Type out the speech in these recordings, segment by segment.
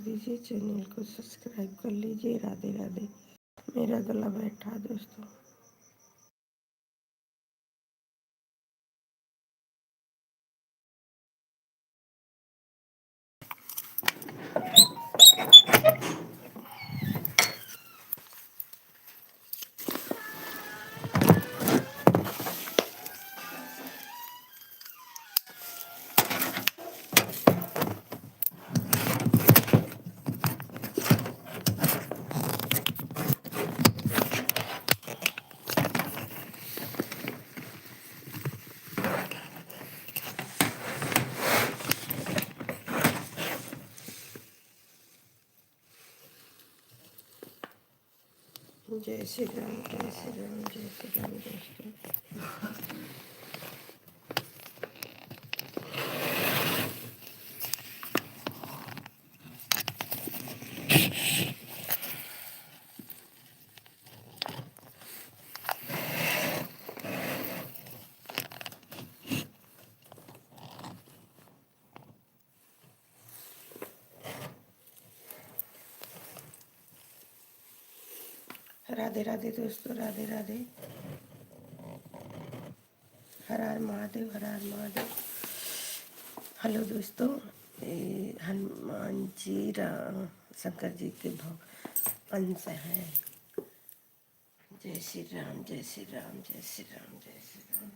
दीजिए, चैनल को सब्सक्राइब कर लीजिए। राधे राधे। मेरा गला बैठा दोस्तों। जय श्री राम, जय श्री राम, जय श्री राम दोस्तों। राधे राधे दोस्तों, राधे राधे। हर हर महादेव, हर हर महादेव। हेलो दोस्तों, ये हनुमान जी शंकर जी के अंश हैं। जय श्री राम, जय श्री राम, जय श्री राम, जय श्री राम।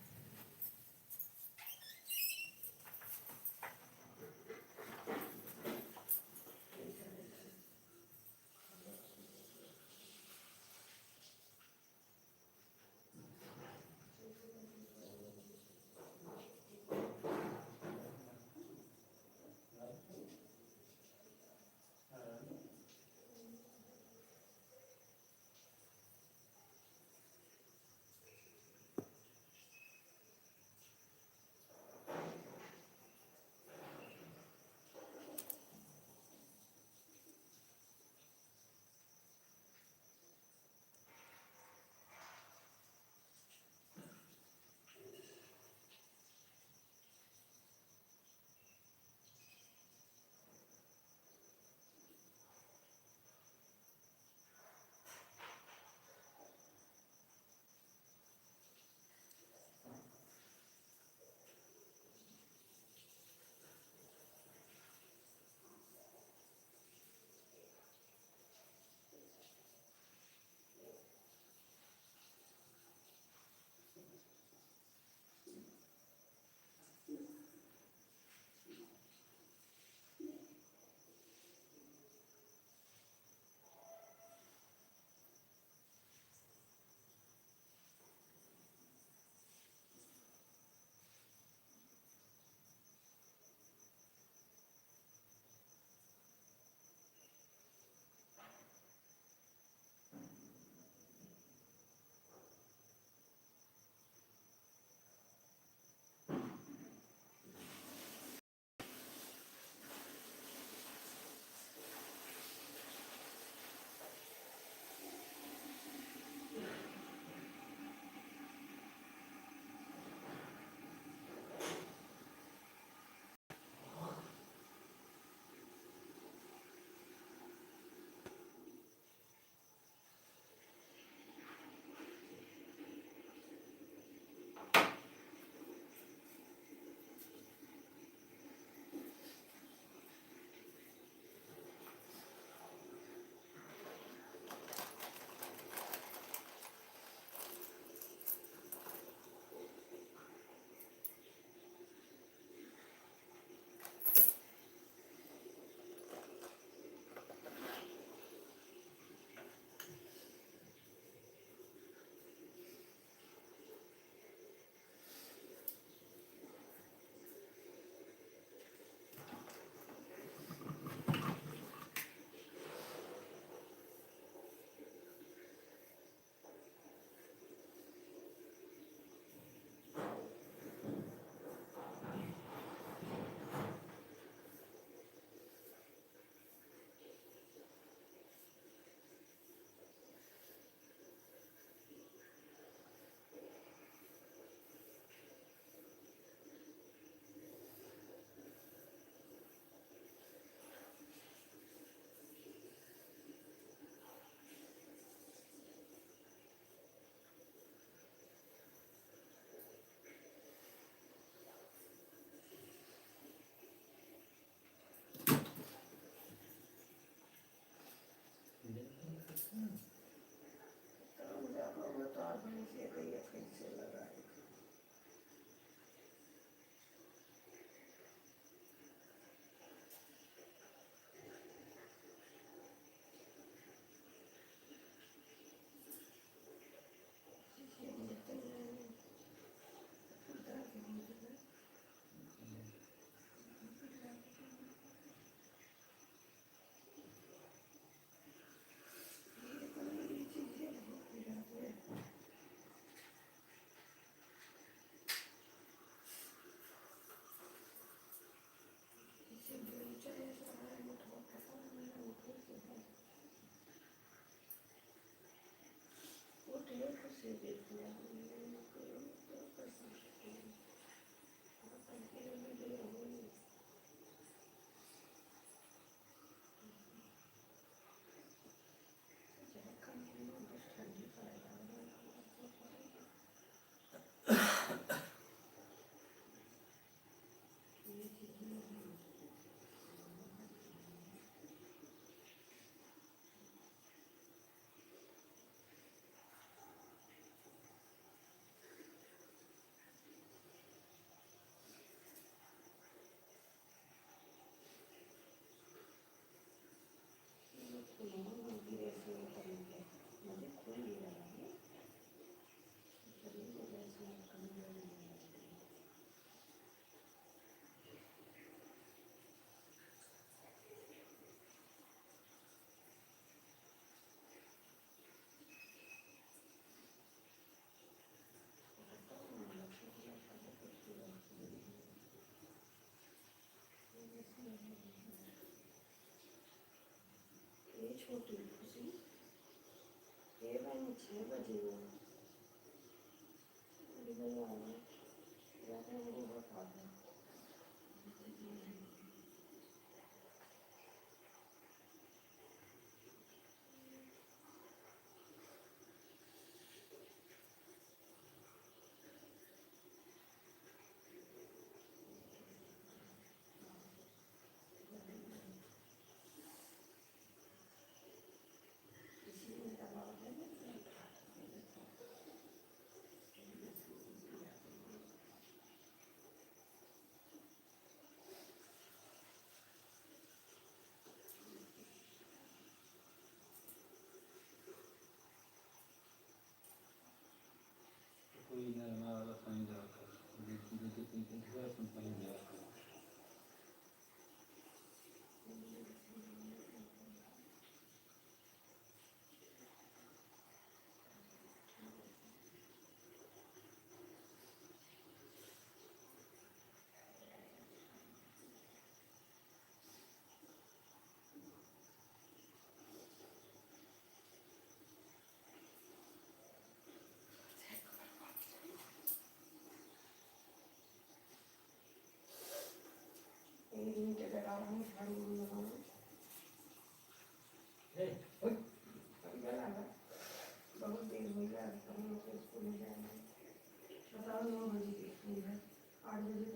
ये छोटी खुशी ये बहन 6 बजे कोई नरमा वाला पानी जाकर जो तीन अपन पानी जाकर बहुत देर हो गया हम लोग को स्कूल में जाएंगे बताओ 9 बजे की स्कूल है 8 बजे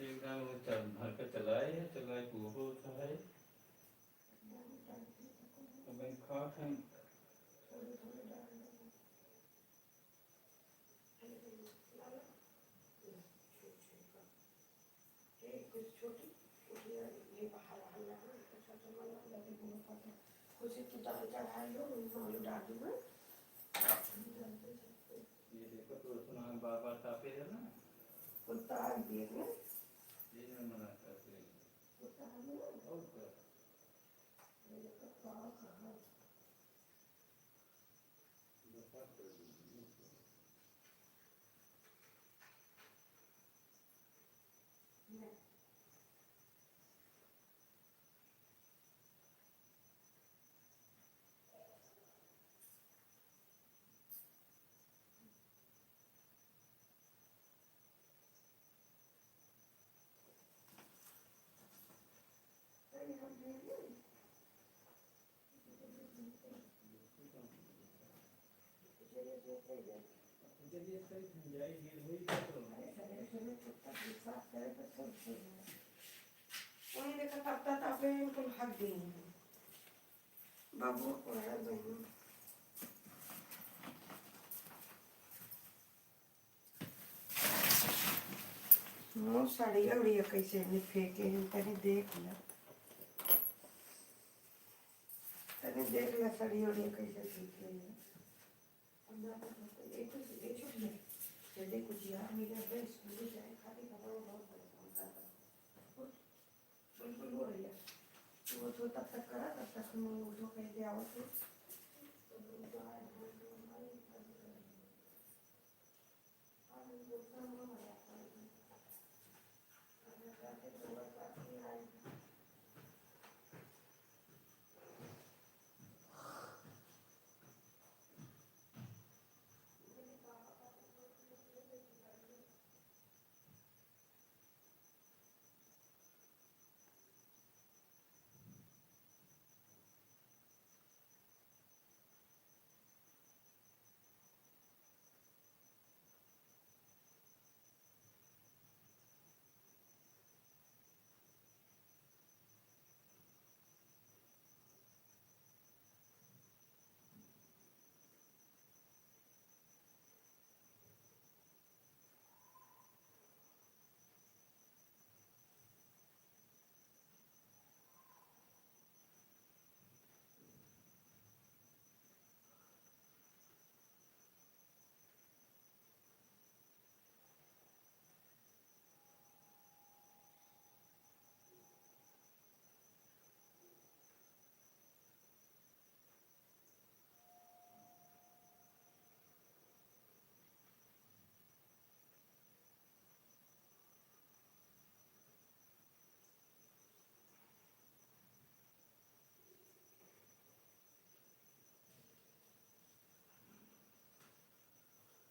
एकदम भर कर चलाए पूरा होता है तो मैं खा थोड़े थोड़े डाल दो। कुछ छोटी छोटी ये बाहर हल्ला है अच्छा चमन लगे वो पता कुछ तो दाल चढ़ा लो उनको आलू डाल दूँगा। ये देखो तो सुना बार बार तापे है ना कुत्ता आ गया ना ये नहीं मना करते कुत्ता आ गया और क्या ये तो कहाँ बता कर दीजिए मैं सही हम भेजे चलिए देते हैं चलिए सही जाए ये वही तो सवेरे सवेरे कुत्ता भी साफ करे तो सब सही है वही देखा तब तक आपने इनको भाग दिए हैं बाबू को है बहन वो साड़िया उड़िया कैसे नहीं फेंके हैं तनी देख ला तनी देख ला साड़ी उड़िया कैसे फेंके हैं एक छोड़ ले जल्दी कुछ यार मेरा ड्रेस मुझे जाए खाली कपड़ों बहुत परेशान कर रहा बिल्कुल हो रही है तो वो तो तब तक करा तब तक मैं उठो कह दिया आओ तो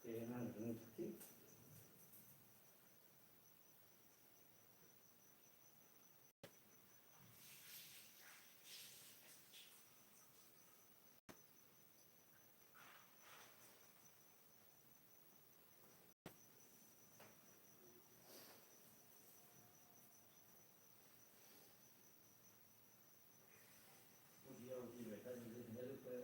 तेना नहीं थी उठिया उठी बेटा जल्दी हेल्प है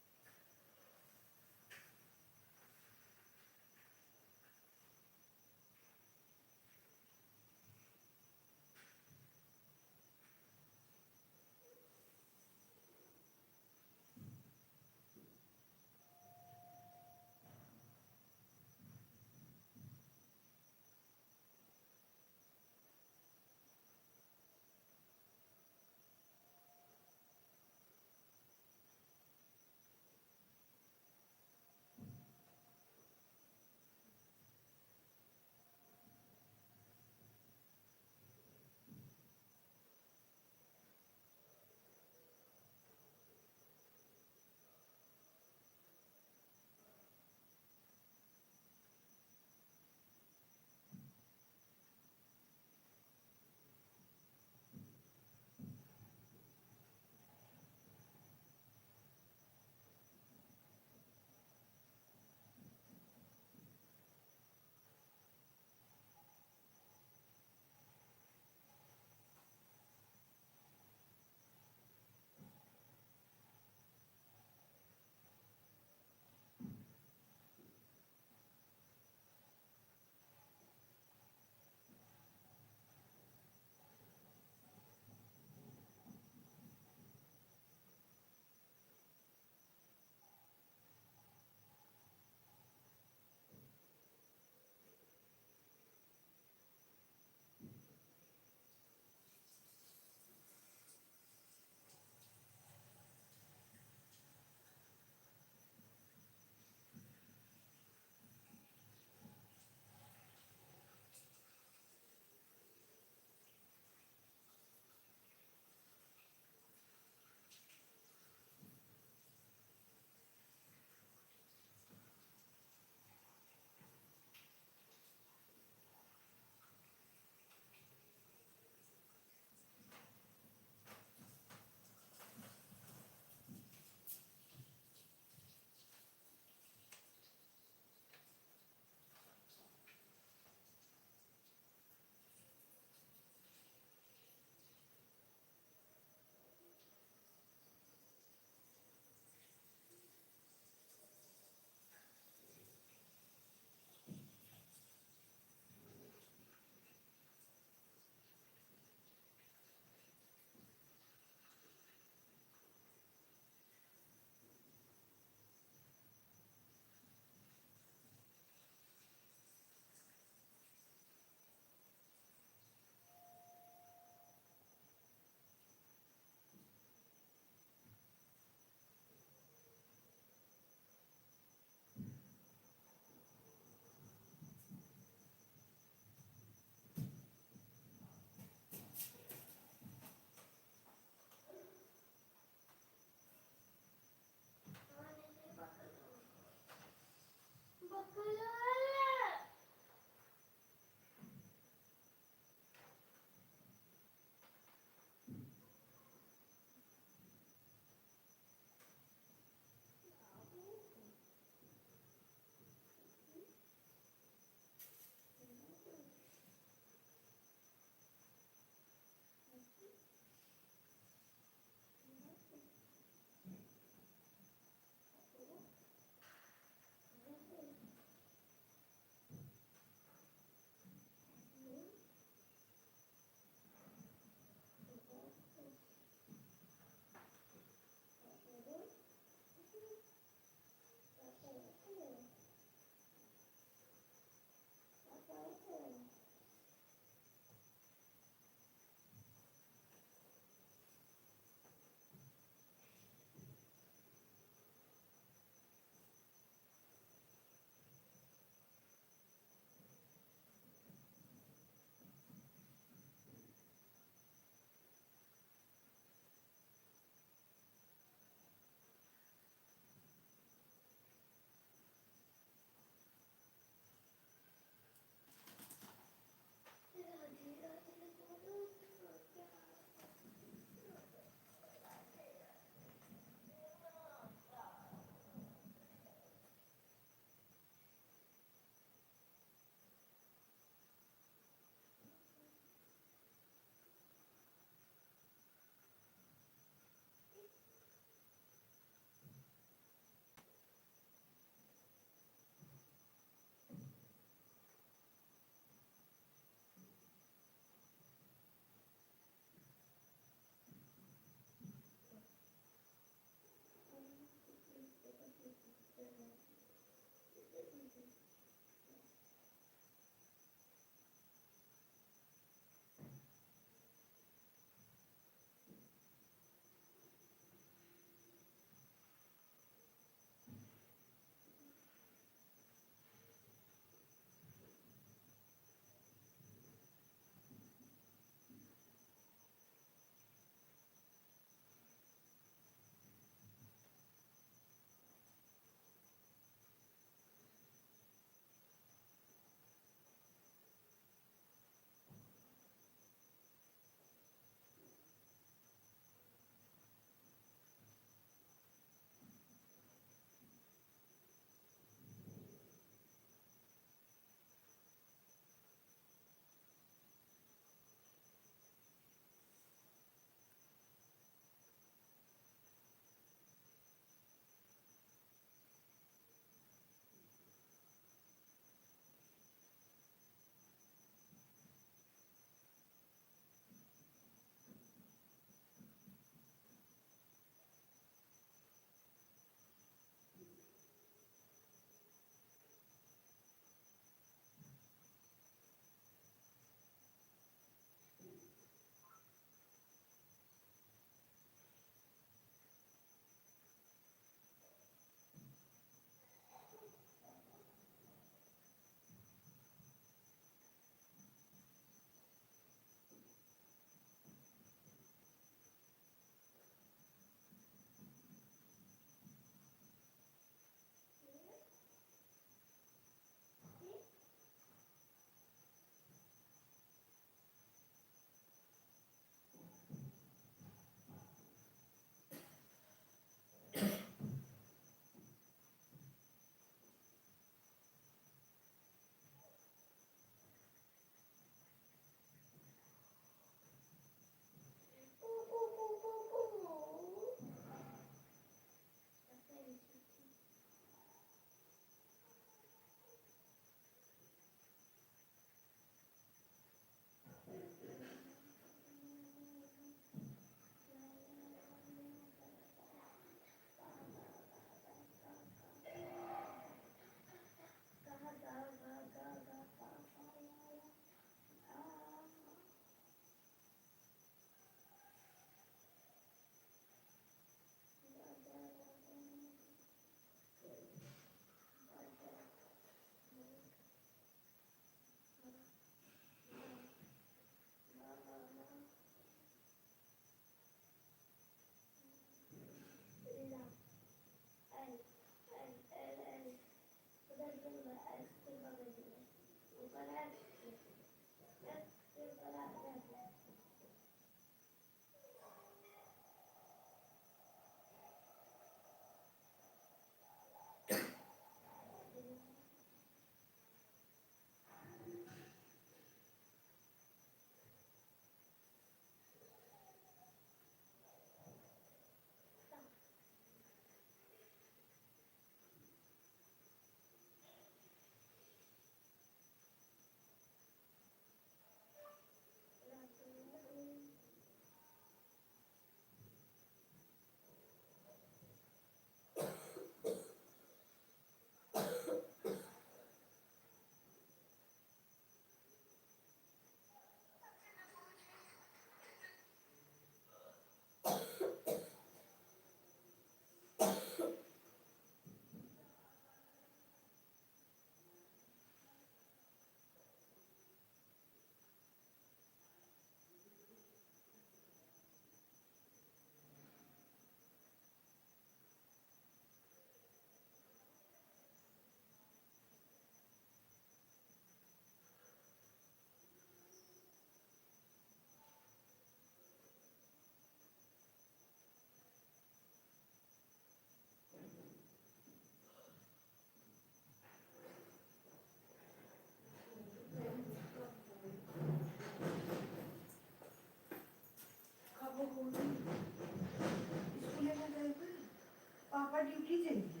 पापा ड्यूटी जाएंगे।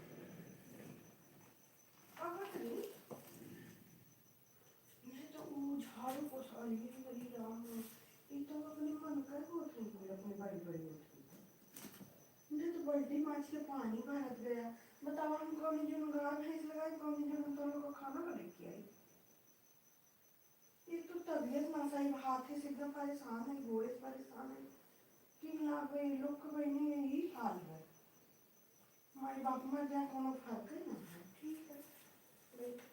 पापा तो नहीं, मैं तो वो झाड़ू पोछा लिए बड़ी राम ये तो अपने मन का होत नहीं बोल अपने बड़ी बड़ी होती मैं तो बल्टी माच के पानी भरत गया। बताओ हम कौन जो गार भैंस लगाए कौन जो हम दोनों को खाना बना के आई। एक तो तबीयत नासाई हाथ से एकदम परेशान है गोड़े से परेशान है कि ना भाई लोग को बहने यही हाल है। हमारे बाप मर जाए कोनो फर्क है ना है ठीक है बैठ।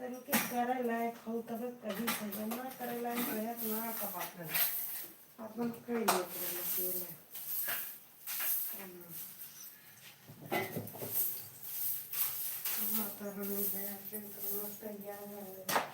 चलो के करे लायक हो तब कभी से ना करे लायक रहे तो ना कपात रहे अपन कई लोग रहे केले माता रानी दया से करना तैयार है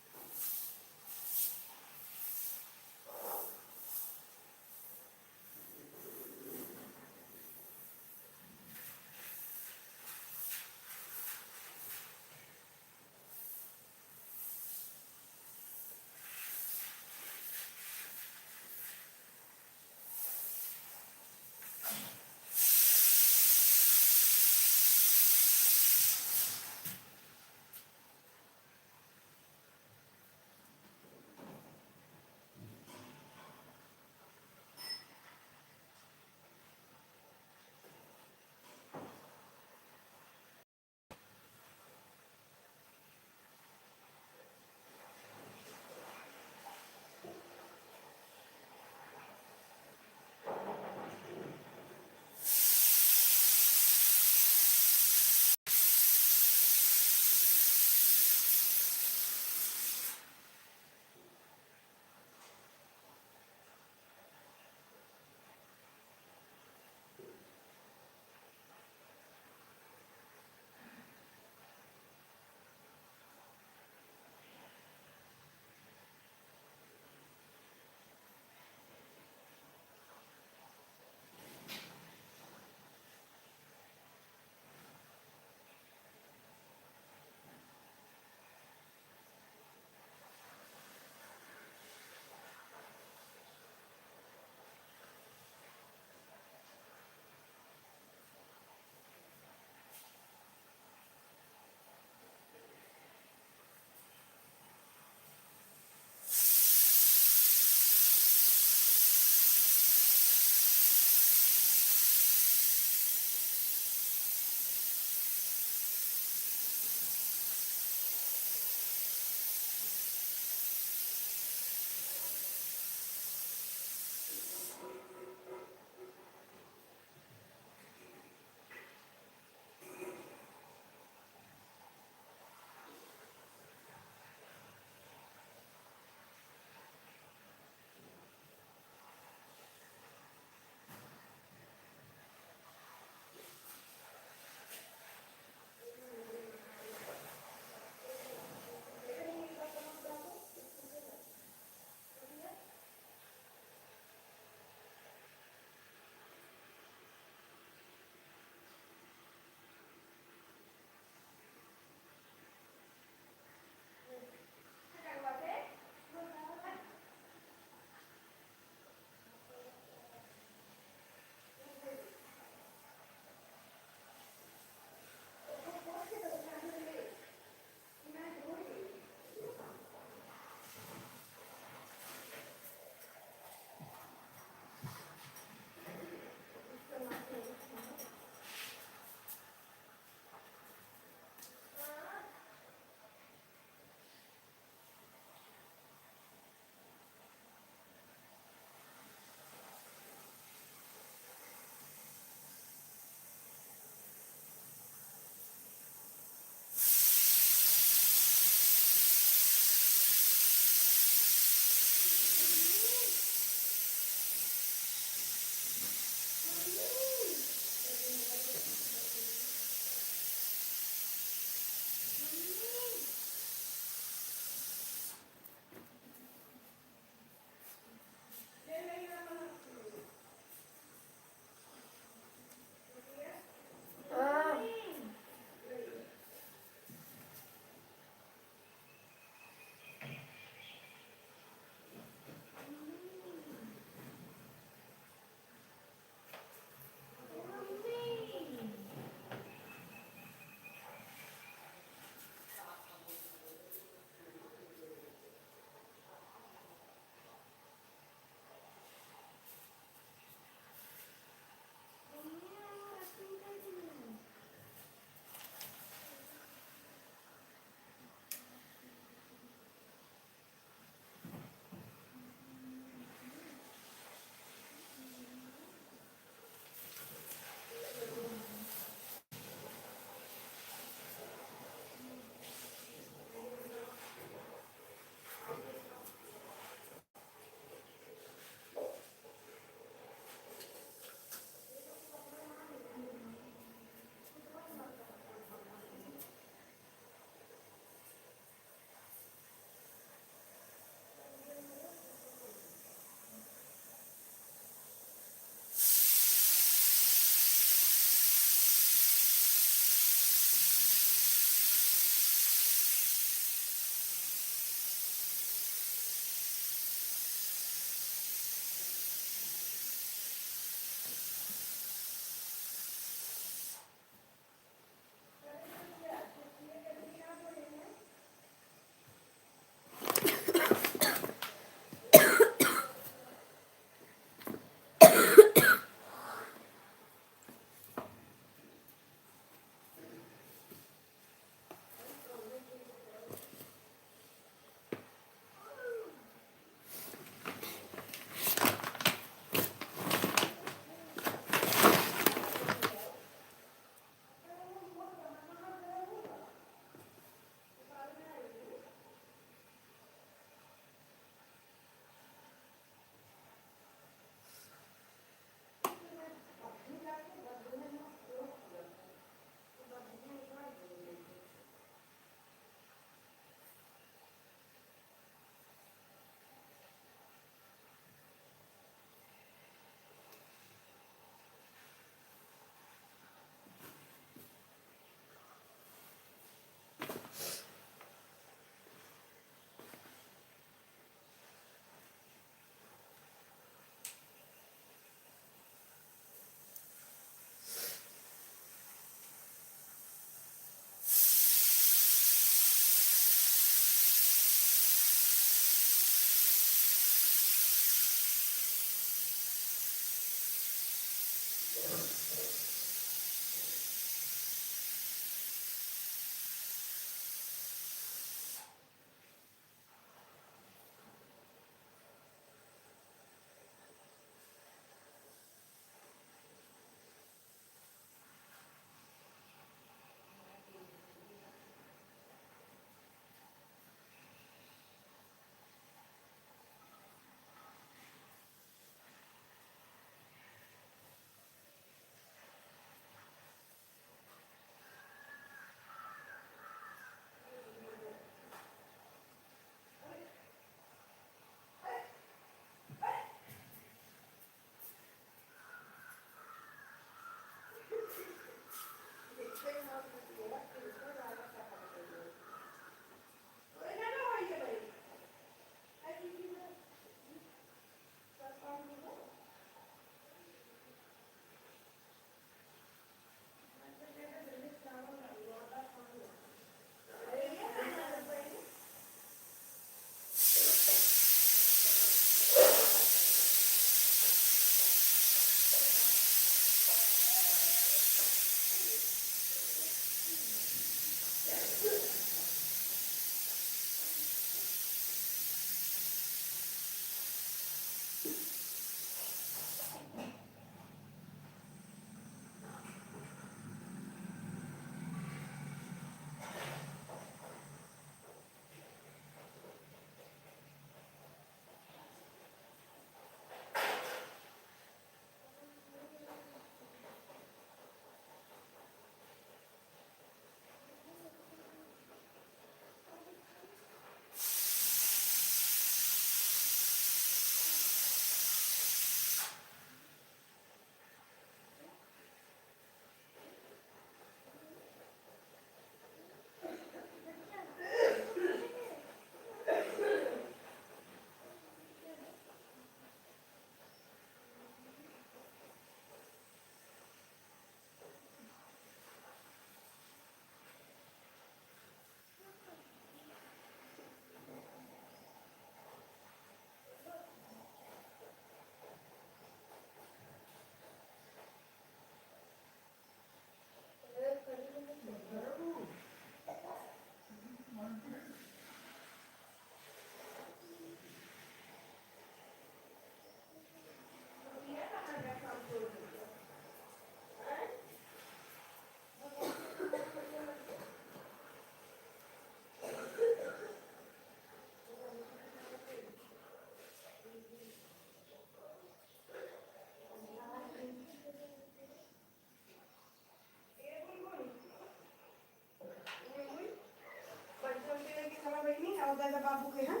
बाबू के हैं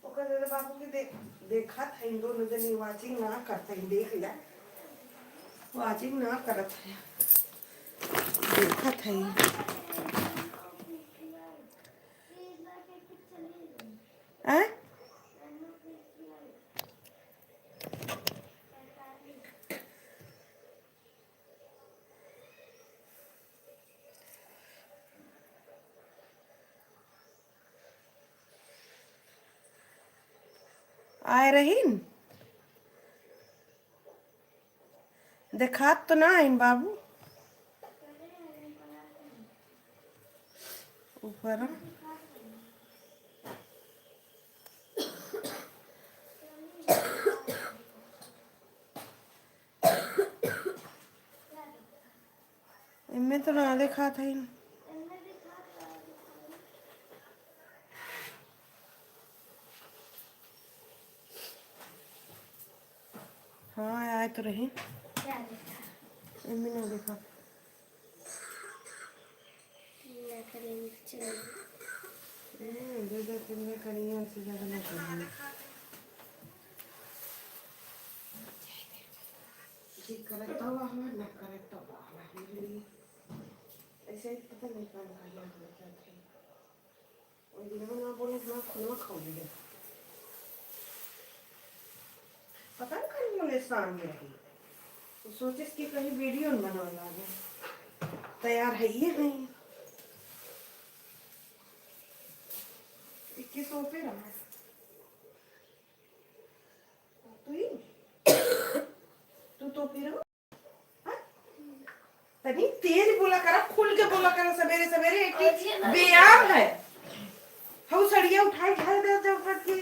ओकर बाबू के देखा था इन दोनों जन वाचिंग ना करते हैं देख लिया वाचिंग ना करत है देखा था आ आए रहीन देखात तो ना इन बाबू ऊपर इनमें तो ना देखा था इन हाँ आए तो रही इनमें ना देखा दे तीन में करेंगे उससे ज़्यादा ना करेंगे ठीक करे तो हमें ना करे तो हमें ऐसे ही पता नहीं कर रहा है और दिन में ना बोले ना खुला खाओ ले पता नहीं कहीं बोले शाम में रही तो सोचे कि कहीं वीडियो न बनवा लागे तैयार है ये नहीं 21 पे रहा तू फिर तनी तेज बोला करा खुल के बोला करा सवेरे सवेरे एक व्यायाम है हम सड़िया उठाए घर दे जब के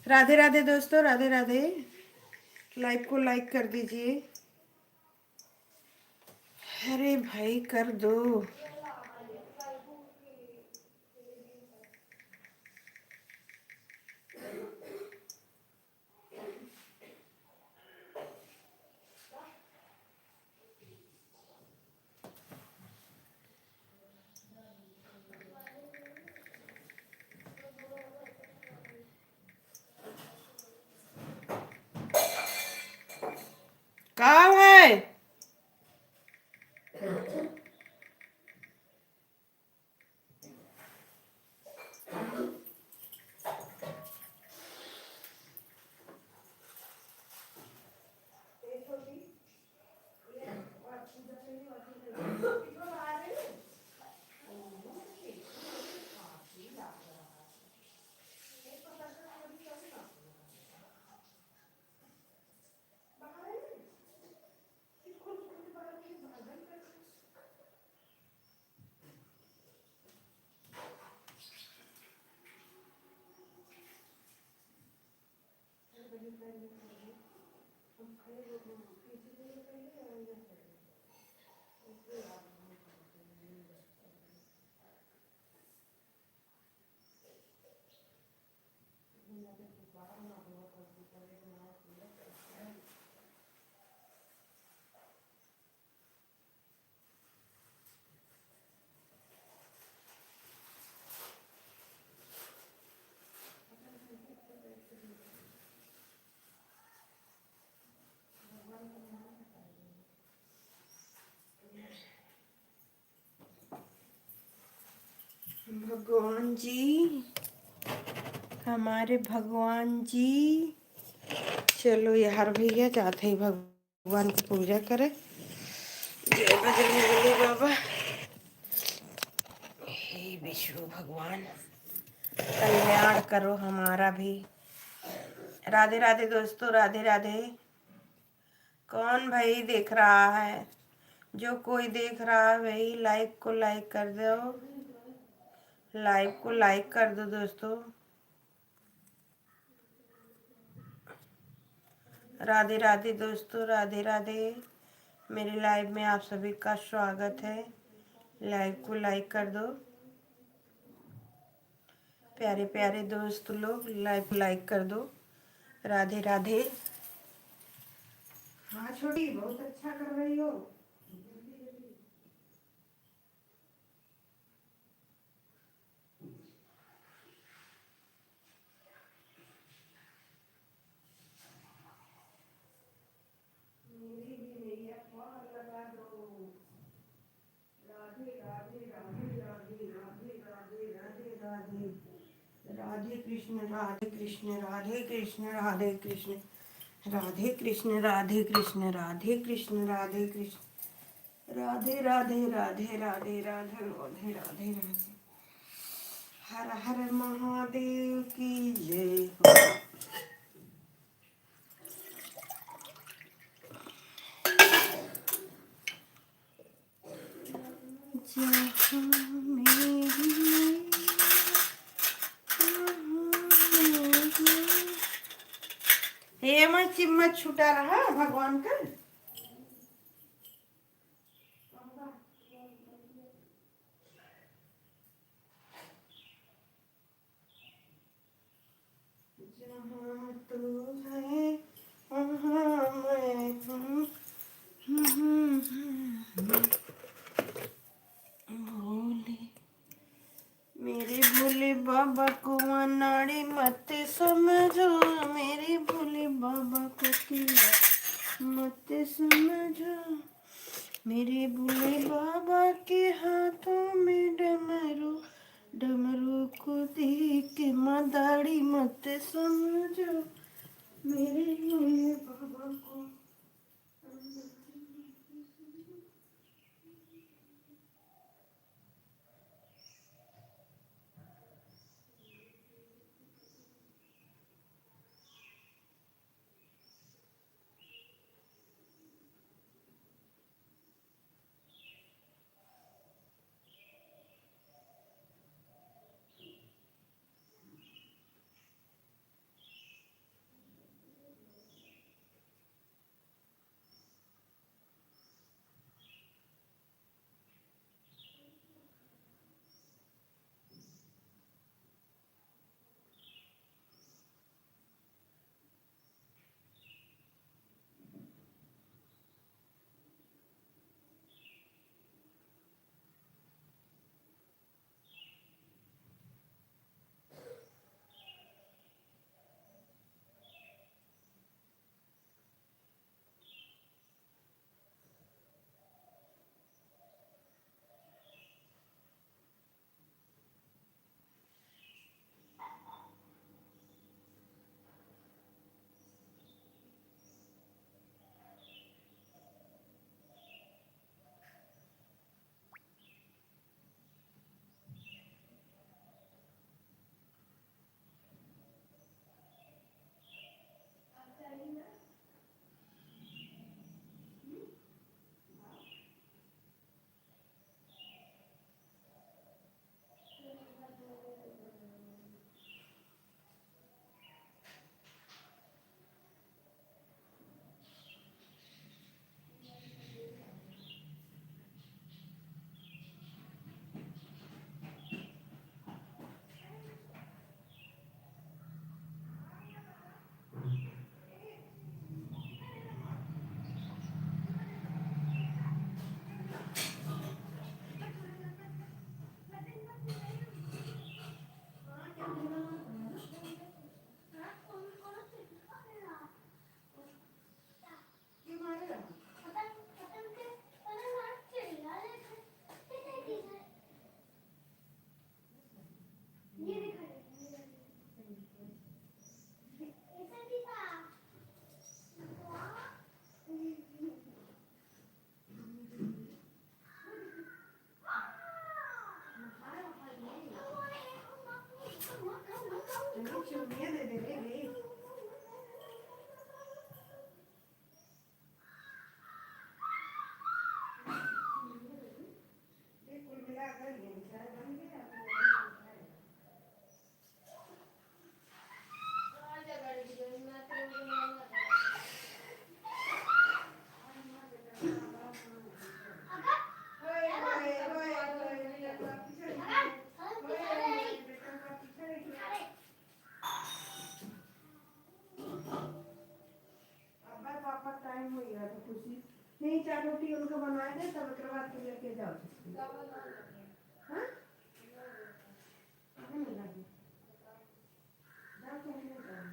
राधे राधे दोस्तों, राधे राधे। लाइव को लाइक कर दीजिए। अरे भाई कर दो। कहाँ है? भगवान जी, हमारे भगवान जी। चलो यार भैया, जाते ही भगवान की पूजा करें। जय बजरंगबली बाबा। हे विष्णु भगवान, कल्याण करो हमारा भी। राधे राधे दोस्तों, राधे राधे। कौन भाई देख रहा है? जो कोई देख रहा है भाई लाइक को लाइक कर दो। लाइव को लाइक कर दो दोस्तों। राधे राधे दोस्तों, राधे राधे। मेरे लाइव में आप सभी का स्वागत है। लाइव को लाइक कर दो प्यारे प्यारे दोस्त लोग, लाइव को लाइक कर दो। राधे राधे। हाँ छोटी, बहुत अच्छा कर रही हो। मेरी भी नैया पार लगा दो। राधे राधे राधे राधे राधे राधे राधे राधे। राधे कृष्ण राधे कृष्ण राधे कृष्ण राधे कृष्ण राधे कृष्ण राधे कृष्ण राधे कृष्ण राधे कृष्ण राधे राधे राधे राधे राधे राधे राधे राधे। हर हर महादेव की जय हो। जहाँ मेरी ये मत चिम्मच छुटा रहा भगवान का। जहाँ तू है वहाँ मैं हूँ। भोले मेरे भोले बाबा को अनाड़ी मत समझो। मेरे भोले बाबा को किला मत समझो। मेरे भोले बाबा के हाथों में डमरू, डमरू को देख के मदारी मत समझो। मेरे भोले बाबा को। नहीं, 4 रोटी उनको बनवाए दे, तब एक बाद तू लेके जाओ। हाँ, कहाँ मिला है? जाओ कहीं ले जाओ।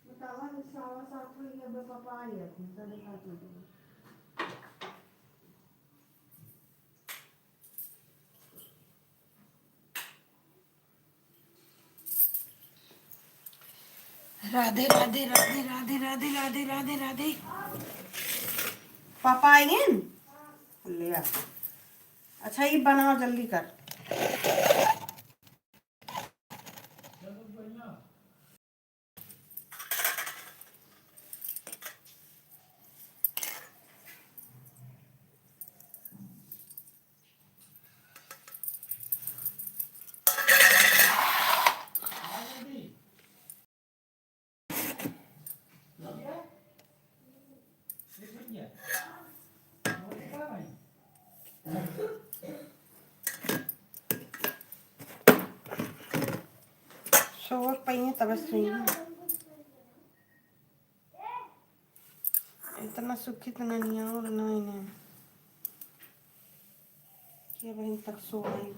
बतावा 7:15 हुई, अब पापा आई है, 7:30 बजे। राधे राधे राधे राधे राधे राधे राधे राधे। पापा आएंगे ले आ। अच्छा ये बनाओ, जल्दी कर। सोवक पई तब सुई इतना सुखित नहीं और नहीं ने के बहन तक सो आई।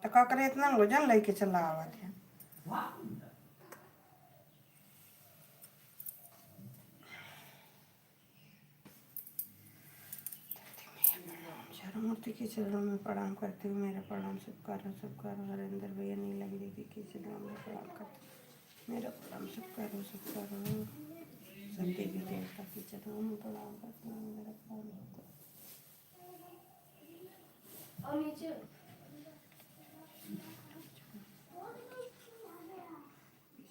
तो का करे इतना वजन लेके चला आवा थे। मूर्ति के चरणों में प्रणाम करते हुए मेरा प्रणाम सबका हरेंद्र भैया नीला दीदी के चरणों में प्रणाम करते मेरा प्रणाम सबका सब देवी देवता के चरणों में प्रणाम करते हुए मेरा प्रणाम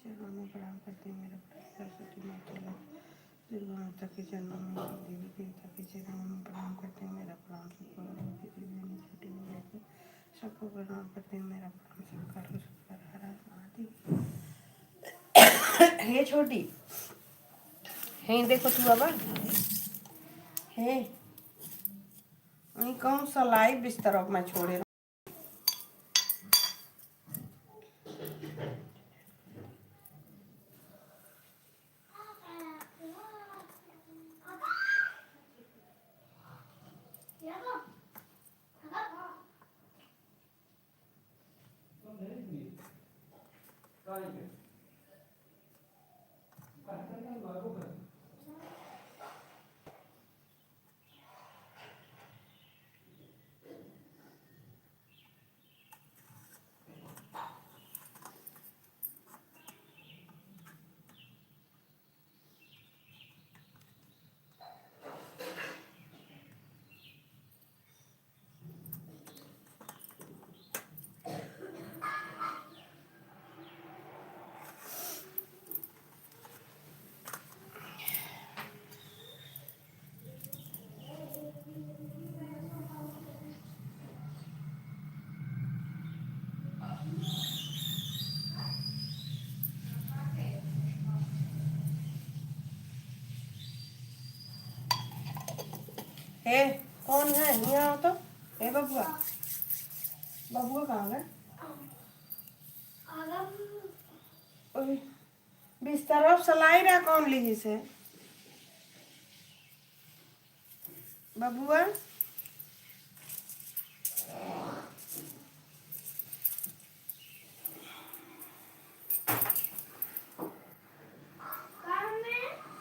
चरणों में प्रणाम करते हुए मेरा सरस्वती माता दुर्गा माता के चरणों में देवी देवता के चरणों में प्रणाम करते हैं मेरा प्रणाम सबको प्रणाम करते हैं मेरा प्रणाम सबका हर हर महादेव। हे छोटी हे देखो तू अब हे वही कौन सा लाई बिस्तर में छोड़े हे कौन है नहीं आओ तो हे बबुआ बबुआ कहाँ गए बिस्तर अब सलाई रहा कौन लीजिए से बबुआ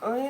ओए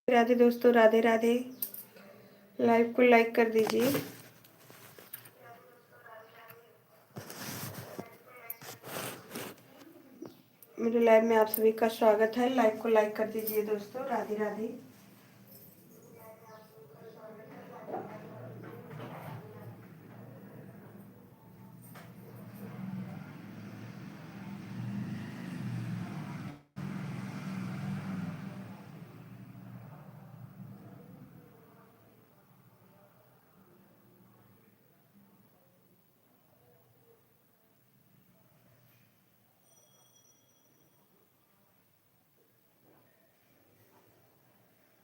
राधे दोस्तों, राधे राधे। लाइव को लाइक कर दीजिए। मेरे लाइव में आप सभी का स्वागत है। लाइव को लाइक कर दीजिए दोस्तों। राधे राधे।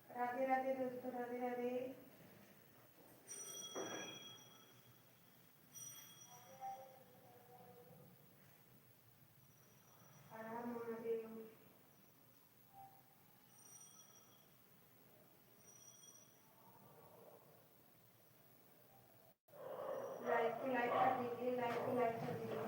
राधे राधे दोस्तों, राधे राधे। हर हर महादेव। लाइव को लाइक कर दीजिए, लाइव को लाइक कर दीजिए।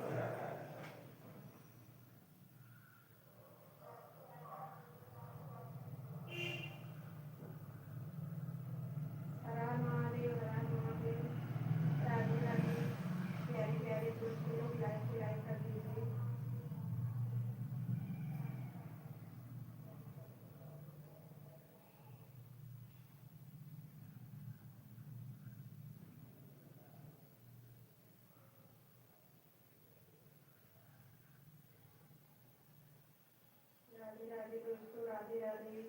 हर हर महादेव, हर हर महादेव। राधे राधे। प्यारे प्यारे दोस्तों लोग लाइव को लाइक कर दीजिए। राधे राधे दोस्तों, राधे राधे।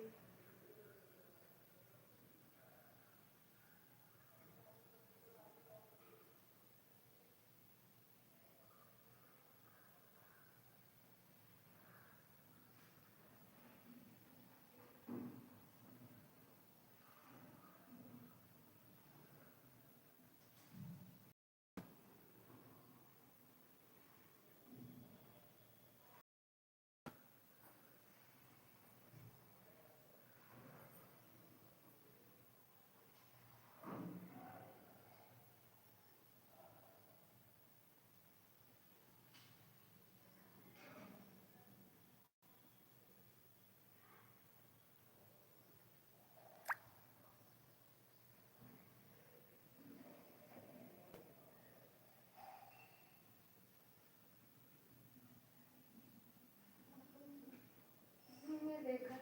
देखा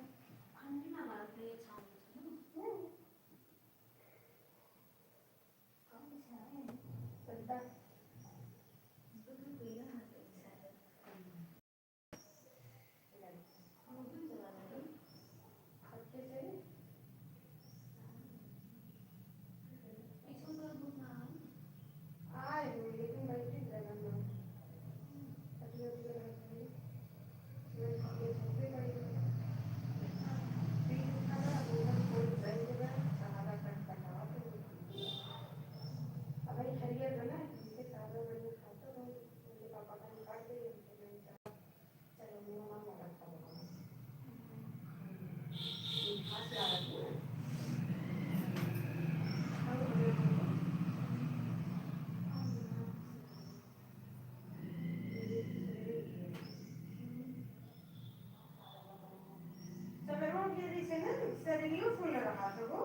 फुल रहा था वो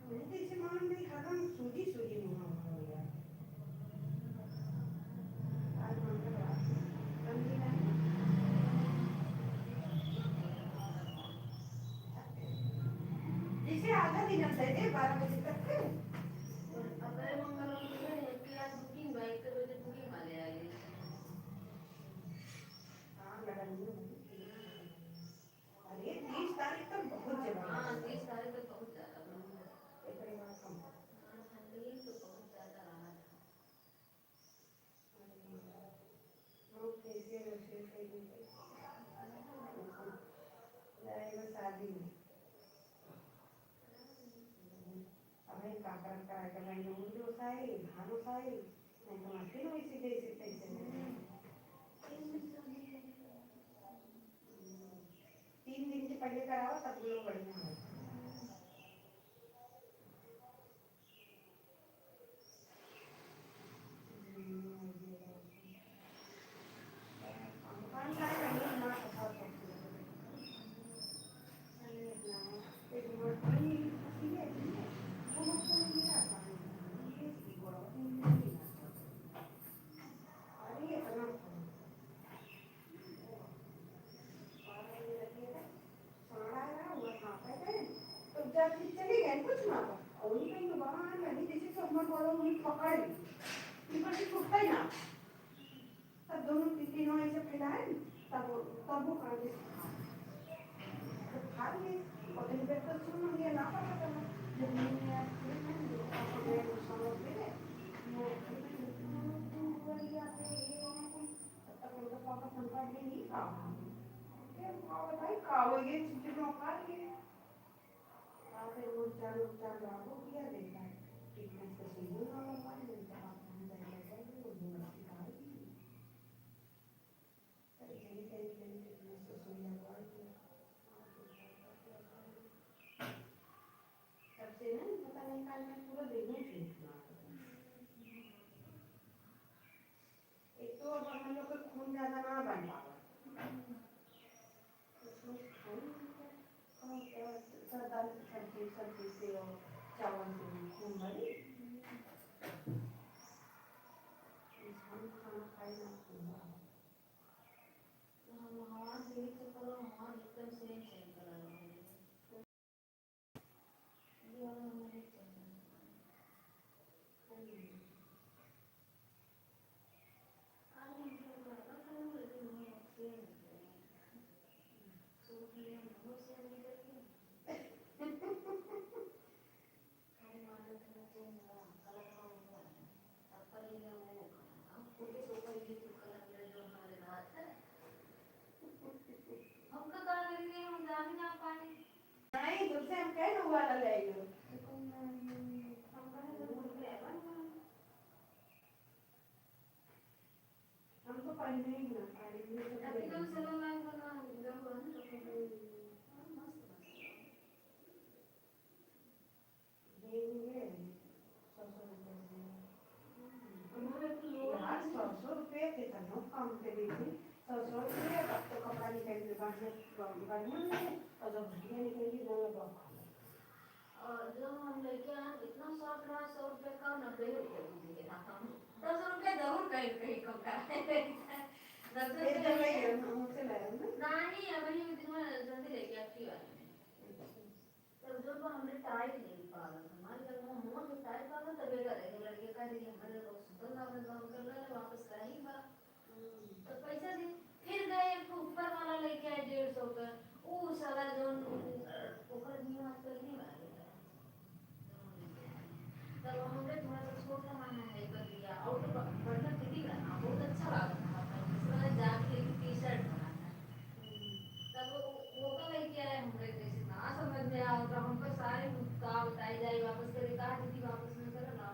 जैसे मान ली खत्म सूजी सूजी मुँह हो गया। आज मंगलवार जिसे आधा दिन हम दे दे 12 बजे तक के अगर मंगलवार को क्लास बुकिंग बाइक के बजे बुकिंग वाले आए। हाँ लगन अरे 30 तारीख तक बहुत जगह। हाँ 30 तारीख तक बहुत ज्यादा एक बार कम ठंडी तो बहुत ज्यादा रहा था। लोग कैसे रोशे कहीं जाएगा शादी में अबे काकर का है कहीं मुझे उठाए धान उठाए नहीं तो मत लो इसी जैसे तैसे 3 दिन से पहले कराओ तब लोग बढ़िया है। मन बोलो उन्हें पकड़ ली ऊपर से छूटता ही ना तब दोनों तीनों ऐसे फैलाए तब वो कर दे तो खा लिए और दिन भर तो सुन गया ना पता चला जब मैंने यार फिर मैं आपको गए वो समझ गए वो तब तक उनका पापा संकट में नहीं था फिर पापा भाई खाओगे चिकन खा लिए फिर वो चार लागू किया देता है ट्रीटमेंट से सीधे ना लगा देता है आपने जाएगा जाएगा वो यूनिवर्सिटी का है सही सही सही सही ट्रीटमेंट से सोई लगा तब से ना पता नहीं काल में पूरा दिन ही ठीक ना एक तो अब हम लोग का खून ज़्यादा ना बन पावा उसमें खून सरदार सब्जी से और चावल से खून भरी इंसान खाना खाए ना खून भरा हमारा से तो करो हमारा एकदम सेम सेम करा लो ये वाला हमारे चलना आज हम क्या करना था लेकिन हम सेम सो के हम बहुत सेम नहीं करते हम मानो थोड़ा चेंज हुआ कलर का हुआ अब पर ये वो हम खुद से ऊपर ये तो कलर जो हमारे हाथ है हम का करेंगे हम जाने ना पाए नहीं तुमसे हम कह दो वाला ले लो हम कहे तो भूल गए हमको पढ़ने ही ना पढ़ने अभी तो चलो मैं बना जब बन तो मस्त देंगे 100 रुपए हमारे तो लोग यार 100 रुपए कितना कम से बेची 100 रुपए अब तो कपड़ा निकल के बढ़िया है और जब घटिया निकलेगी तो और जब हम लेके आए इतना शॉर्ट रहा 100 रुपए का 90 रुपए दीजिए ना हम 10 रुपए जरूर कहीं कहीं कम कराए 10 एक जगह रुपए मुझसे ले रहा हूँ नहीं अभी दिन में जल्दी लेके आती वाले में तब जो तो हमने टाइट नहीं पाला हमारे घर में मोहन में टाइट पाला तभी करेंगे लड़के का देखिए हमारे लोग सुबह ना अपने काम कर ले वापस करेंगे तो पैसा दे फिर गए एक ऊपर वाला लेके आए 150 का वो साला जो ऊपर दिया आजकल नहीं वाले तब हमने थोड़ा सा छोटा माना है कर दिया और तो बढ़िया फिटिंग रहा बहुत अच्छा लगा था इसमें जाके टी शर्ट बनाना तब वो का लेके आए हमरे जैसे ना समझ में आओ तो हम पर सारे का बताई जाए वापस करे का दीदी वापस में कर ला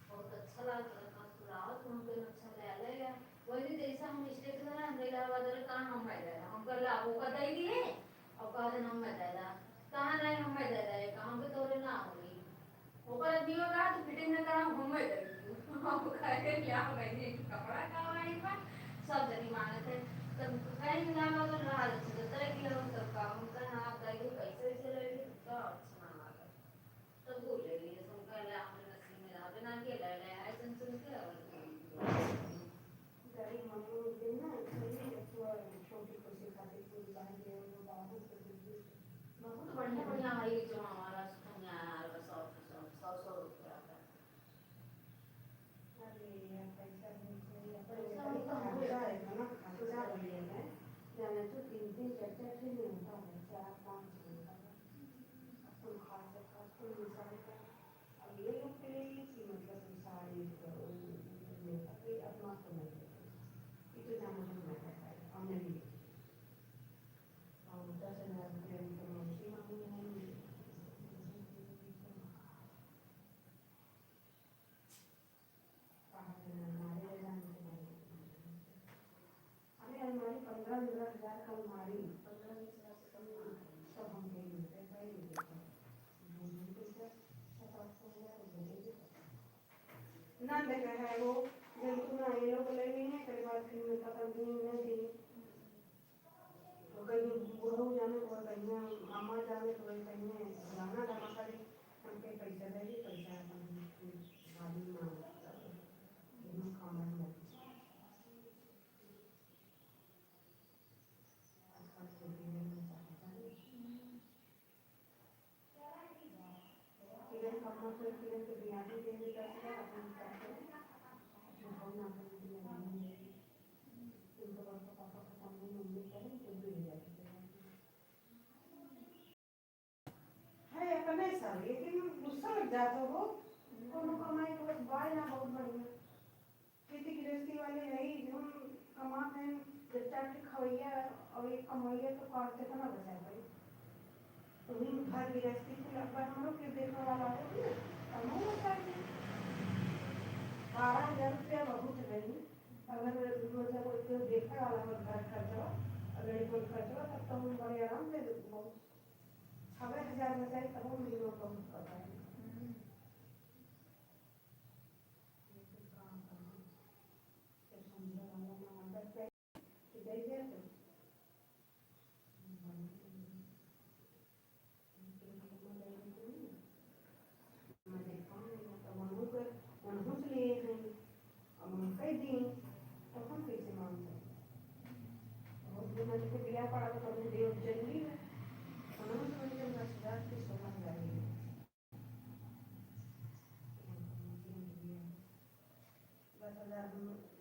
बहुत अच्छा लगा था पूरा तो हमको अच्छा ले गया वही जैसा हम स्टेट में ना मेरा वादर कहां हम बैठ रहे हम कर ला वो का दे दिए और कहा दिन हम बैठ रहा कहां नहीं हम बैठ रहे कहां पे तोरे ना होगी ऊपर दियो का तो फिटिंग में करा हम बैठ रही हम कहे क्या मैंने कपड़ा का वाली पर सब जनी माने थे तब कहीं ना लगा रहा तो तरह की हम सब काम कर हां कहीं पैसे से ले ली तो अच्छा ना लगा तब बोल ले ये सब कर ले हमने नसीब में ना बिना के ले ले ऐसे सुन के और गाड़ी मम्मी उस दिन ना सही तो छोटी खुशी खाती थी बाहर गए वो बहुत बढ़िया बढ़िया है जो हमारा सुनिया यार बस 100 रुपया का अरे यार पैसा नहीं चाहिए पैसा नहीं तो खर्चा है ना खर्चा बढ़िया है जाने तो 3 4 दिन नहीं होता है 4 5 होता है अब तुम खास तो मिसाल का अब ये लोग के लिए कि मतलब साड़ी अपनी अपना तो नहीं itu nama mereka हमने भी और 10,000 रुपये तो मुझे मालूम नहीं हमारे अरे हमारी 15,000 का हमारी 15-20 से कम सब हम दे देते पहले देते ना देखा है वो जब तुम ये लोग ले नहीं है कई बार फिर मैं पता नहीं दी तो कहीं बुढ़ऊ जाने को कहीं मामा जाने को कहीं गाना गाना करे हमके पैसा दे दी पैसा शादी में दोनों खाना में आजकल खेती में है अपने सब, लेकिन गुस्सा लग जाता हो। कोनो कमाई को बाय ना बहुत बढ़िया खेती गृहस्थी वाले नहीं जो कमाते हैं, बच्चा के खवैया और एक कमैया तो काटते तो ना बचा भाई। तुम्हें घर गृहस्थी को लगभग हम लोग के देखने वाला होती है, कमाई बचा के 12,000 रुपया बहुत नहीं। अगर मतलब कोई देखने वाला हो घर खर्चा, अगर कोई खर्चा तब तो हम बड़े आराम से 6,000 बचाए तब हम महीनों को पता है।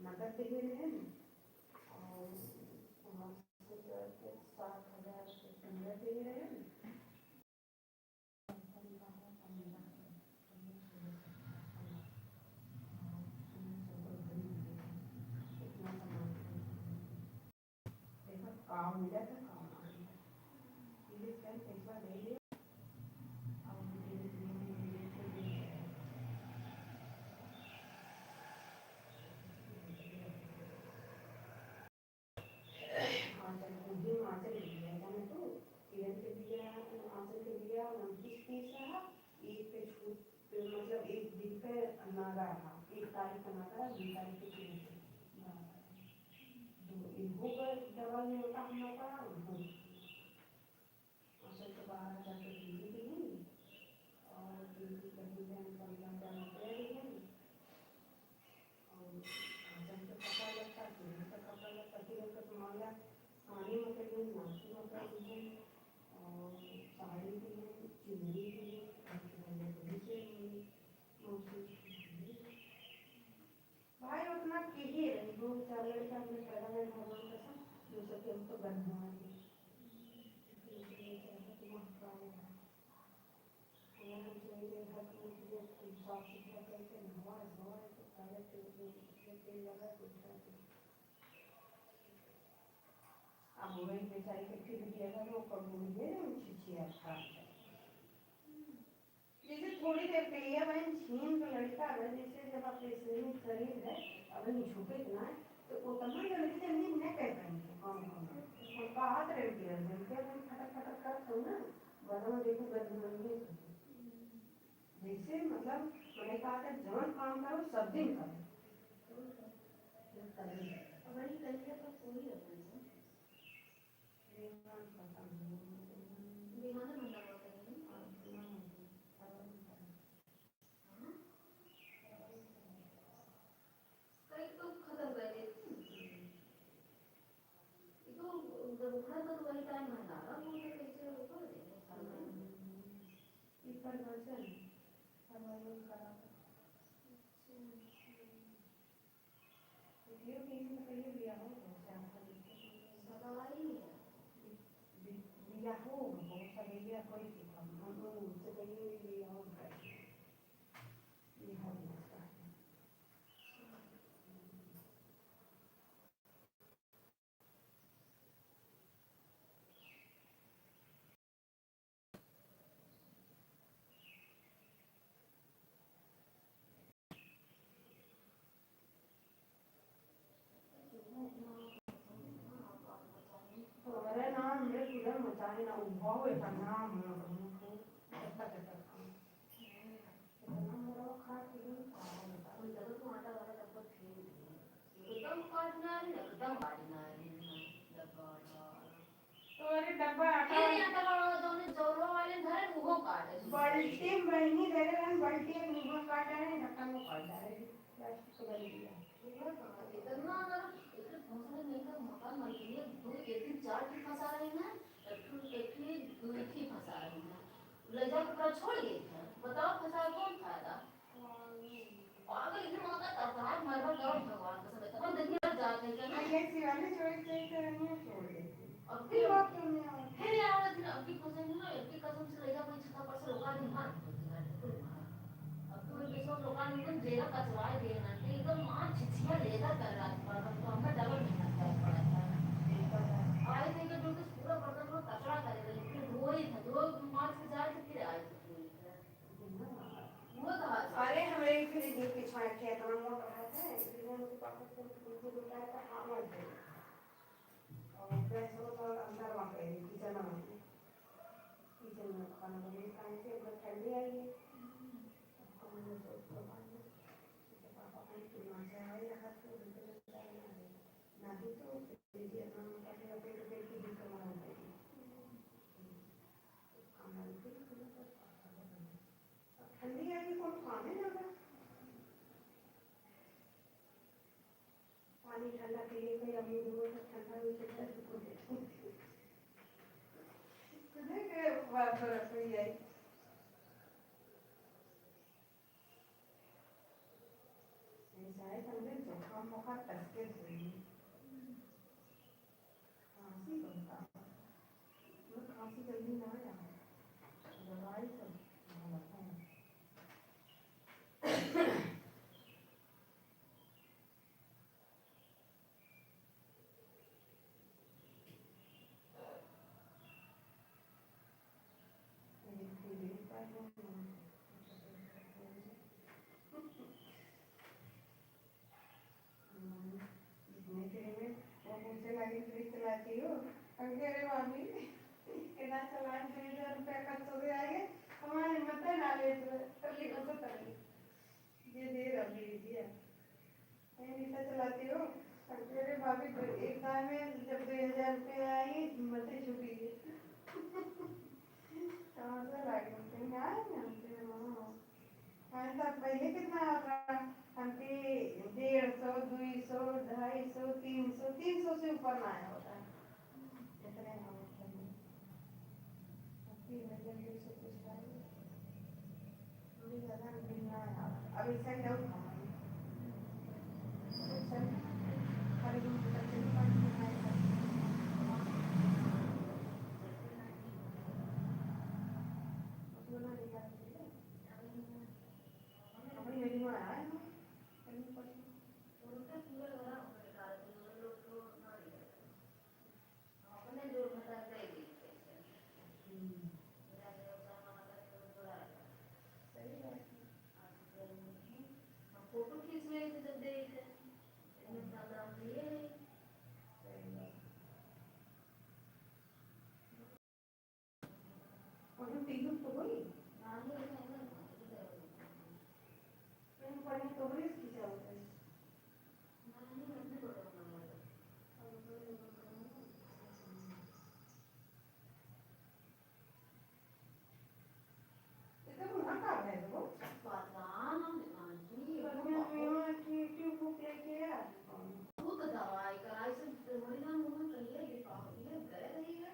नगद दे रहे हैं और 7,000 पंद्रह दे रहे हैं। काम मिला था, काम आ गया, इसलिए क्या पैसा ले लिया और आंचल ले लिया जाने तो किरण के दिया, आंचल के दिया 29-30 रहा। एक पे छूट मतलब एक दिन पे नागा रहा, 1 तारीख का नागा, 2 तारीख के छूट इनको पर डबल में होता हम लोग का आंचल तो 12,000 के दी थी और ड्यूटी कहीं जान 15,000 रुपया दी है और आंचल तो कपड़ा लगता, किरण का कपड़ा लगता, किरण का तो मांगा पानी में कहीं नाश्ते में कहीं और साड़ी भी है, चुनरी भी है, भाई उतना कीजिए रही दो चार लड़का अपने पैदा में भगवान कसम जो सके हम तो बंद होंगे साफ सुथरा करके नहवा धोवा तो पहले तेल लगा अब वही बेचारी के फिर दिया वो कर बोलिए छिछिया जैसे थोड़ी देर के लिए बहन छीन का लड़का है, जैसे जब आप शरीर शरीर है अगर झुके इतना तो उतना जल्दी जल्दी न कर पाएंगे कौन उनका हाथ रेड किया फटक फटक कर तो ना बदन देखो गंदगी जैसे मतलब मैंने कहा था जवन काम करो सब दिन करो वही करिए तो पूरी हो जाएगी बिहाने में लगा करेंगे कई तो खत्म कर देती तो जब उखड़ा तो वही टाइम में लगा वो तो कैसे ऊपर देंगे इस पर वचन हमारे करा ये किसी में कहीं दिया हो सगाई है दिया हो बहुत सारे दिया कोई हम लोग उनसे कहीं लिया हो ये हो जाता है मचाने ना उभाव है ना हमको ऐसा कैसा काम इतना मोरा खा के कोई जगह तो आटा वाला डब्बा फेंक दिए एकदम काटना है ना एकदम काटना है डब्बा तो अरे डब्बा आटा ये आटा वाला दोने जोरो वाले घर वो काटे बाल्टी बहनी दे रहे हैं बाल्टी मुंह काटा है ढक्कन में काटा है प्लास्टिक से बन गया इतना अगर इतने फंसने नहीं का मकान मालिक ने दो एक दिन 4 की फंसा रहे हैं एक ही फंसा रहे हैं ले जाकर छोड़ गए थे बताओ फंसा कौन फायदा पागल इतना मौका करता है मर मर करो भगवान कसम है तब देखिए जाते हैं क्या ये शिवानी छोड़ के करने छोड़ देती अब फिर बात करने आए फिर यार दिन अब की कसम ना अब की कसम से लेगा कोई छता पर से लोगा नहीं मार अब तो ये सब लोगा नहीं तो जेरा कचवाए देना एकदम मां छिछिया लेगा कर रहा था तो हमका डबल मेहनत करना पड़ा था आए थे कि जो कि पूरा बर्तन में कचरा करे लेकिन रोई था जो मार से जाए तो फिर आए वो था अरे हमारे फिर दिन पिछवाड़े खेत में मोटर है इन्होंने के पापा को कुछ बताया था हाँ मत दे और पैसे तो अंदर वहाँ पे किचन में खाना बनाने का है कि ठंडी आई है हमने तो पापा को तुलना से आए यहाँ तो ना भी तो दीदी अपना पहले अपने पेट की दिक्कत में होती है खाना भी ठंडी आई कौन खाने लगा पानी ठंडा के लिए कोई अभी दूर तक ठंडा हुई तो दर्द को देखो तुझे के बात रख रही है शायद हमने जोखा मोखा करके हुई खांसी बनता मैं खांसी जल्दी ना आया दवाई तो चलाती हो अरे मामी कितना चलान 2000 रुपया खर्च हो गया है हमारी हिम्मत है ना ले तो लिखो तो करेंगे ये दे रही दीजिए ये नीचा चलाती हो अरे भाभी एक दाम में जब 2000 रुपया आई हिम्मत ही छूटी है कहाँ से लागे कहीं आए ना हाँ तब पहले कितना आता हमके 150 200 250 300 300 से ऊपर ना आया होता है इतने हम जल्दी से कुछ आए थोड़ी ज़्यादा मिलना है अब इससे क्या उठाएंगे हर दिन बच्चे को पानी पिलाएगा उसमें ना निकाल अपनी मेरी में आया है कहीं पर उनका पूरा लगा उन्होंने कहा कि लोग तो ना दिया अपने जो मतलब दे दी मेरा जो सामान आता है वो बड़ा सही बात हम फोटो खींच रहे थे जब देख इतने दाम लिए सही बात और हम तीन तो गई नानी है ना कहीं पढ़ने तो बड़ी इसकी जरूरत है नानी अपने को तो ना इतना मुना कर रहे हो पता ना आंटी मैं क्यों भूख लेके आया वो तो दवाई कराई से महीना मुंह में कहिए ये काफी है गए रही है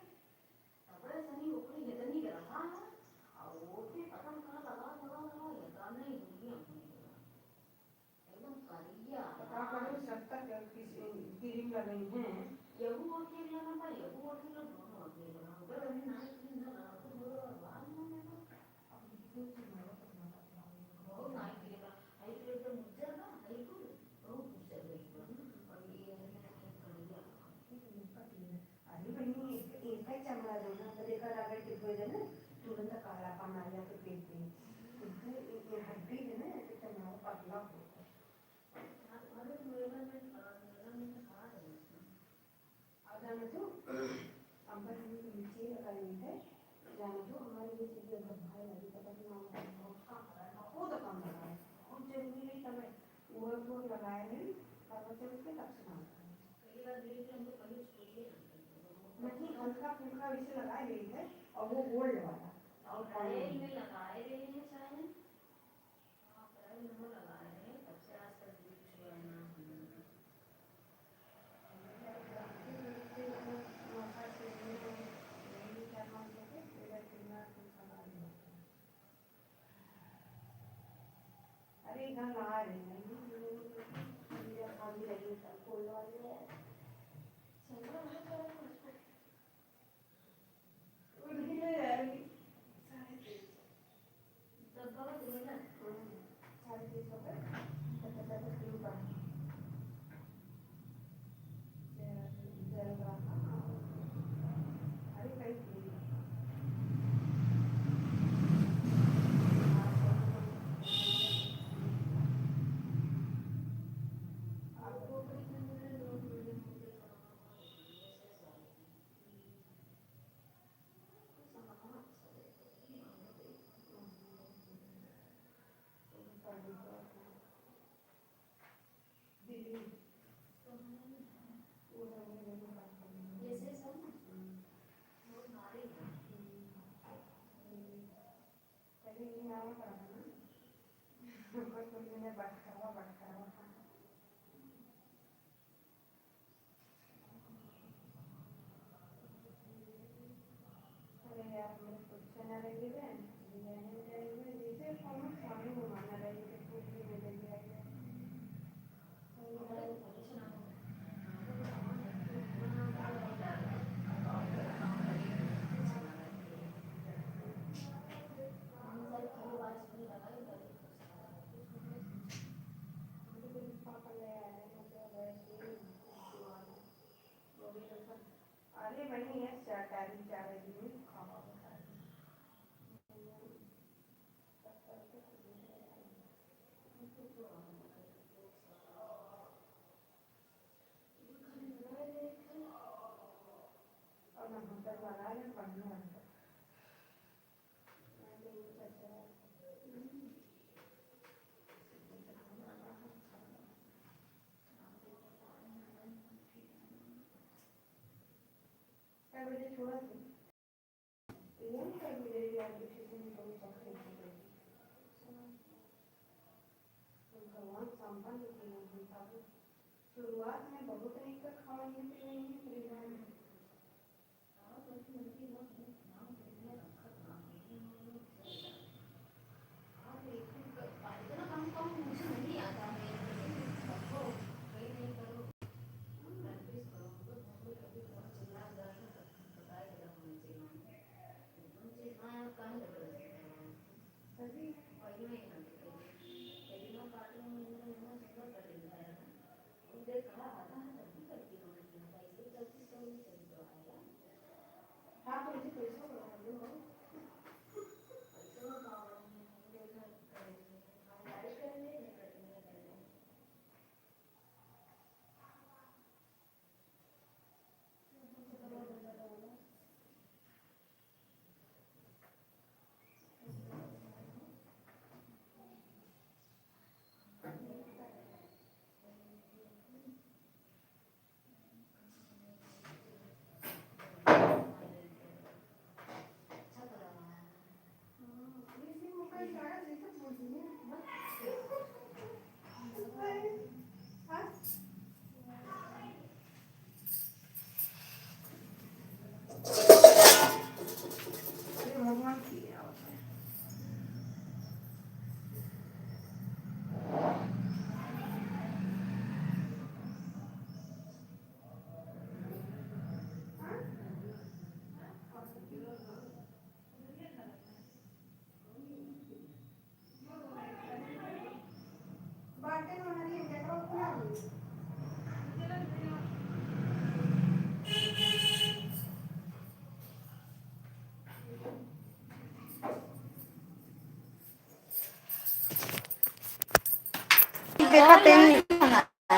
अपने सनी ऊपरी इतनी रहा है और वो भी पता कहाँ लगा ये काम नहीं दुनिया एकदम करिया पता करो सब तक क्रीम लगाई है ये वो ठीक लगा था ये वो ठीक लगा दोनों ठीक लगा अगर अभी ना ठीक ना लगा तो वो बाद में तो अब किसी को मारो तो ना वो ना ठीक लगा आई तो मुझे ना आई को बहुत मुझे लगी और ये करिया अरे बहनी एक ही चमड़ा दो ना तो देखा अगर टिप हो जाए ना तुरंत काला पन आ जाए पेट में ये हड्डी है ना तो चमड़ा पतला होता है अरे मेरा में खा रहे जाना तो अंबर हमें तो नीचे लगाई है जाना तो हमारे ये चीज़ें बहुत भाई लगी पता कि नाम बहुत कम है बहुत कम लगा है और जरूरी नहीं समय वो लगाए नहीं और बच्चे उसके तब से नाम कई बार धीरे धीरे हम लोग कहीं सोचिए नहीं हल्का फुल्का वैसे लगा रही है और वो गोल्ड वाला और ट्रायल में लगाए रहे हैं शायद हाँ ट्रायल में लगाए हैं तब से आज तक कुछ बना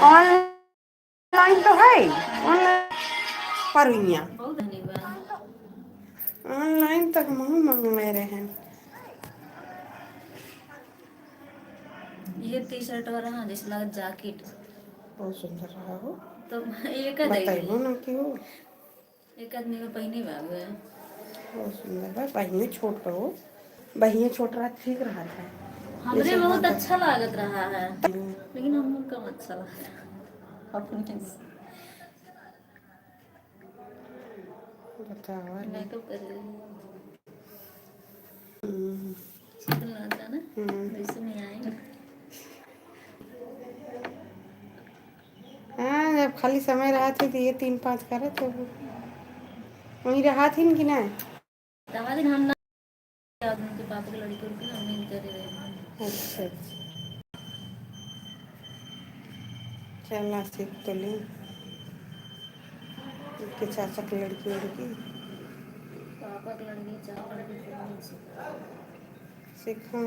ऑनलाइन तो है, ऑनलाइन पर बहुत धन्यवाद। ऑनलाइन तक महू मंगने रहे हैं। ये टी शर्ट वाला हाँ जैसे लगा जैकेट बहुत सुंदर रहा हो। तो एक बताइए ना कि हो एक आदमी को पहनी भाग है। बहुत सुंदर है। बहिने छोट रहो, बहिने छोट रहा ठीक रहा था। हमरे जैसे बहुत हाँ अच्छा लागत रहा है लेकिन हमको कम अच्छा लगा अपने से बतावा नहीं। मेकअप कर रही हूँ। हम्म, शीतल ना ना वैसे में आएंगे खाली समय रहा थे तो ये 3-5 करे थे वहीं रहा थी कि ना। दवा दिन हम ना याद उनके पापा की लड़की उनकी हम नहीं करे रहे। अच्छा चलना सीख तो लें उनके चाचा की लड़की उड़की पापा की लड़की चार लड़की को नहीं सीखा। सीखा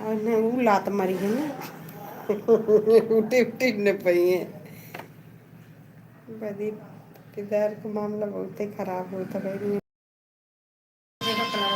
और ने वो लात मारी है ना उठी उठी न पई है बदी किधर का मामला बहुत ही खराब होता है। देखा पड़ा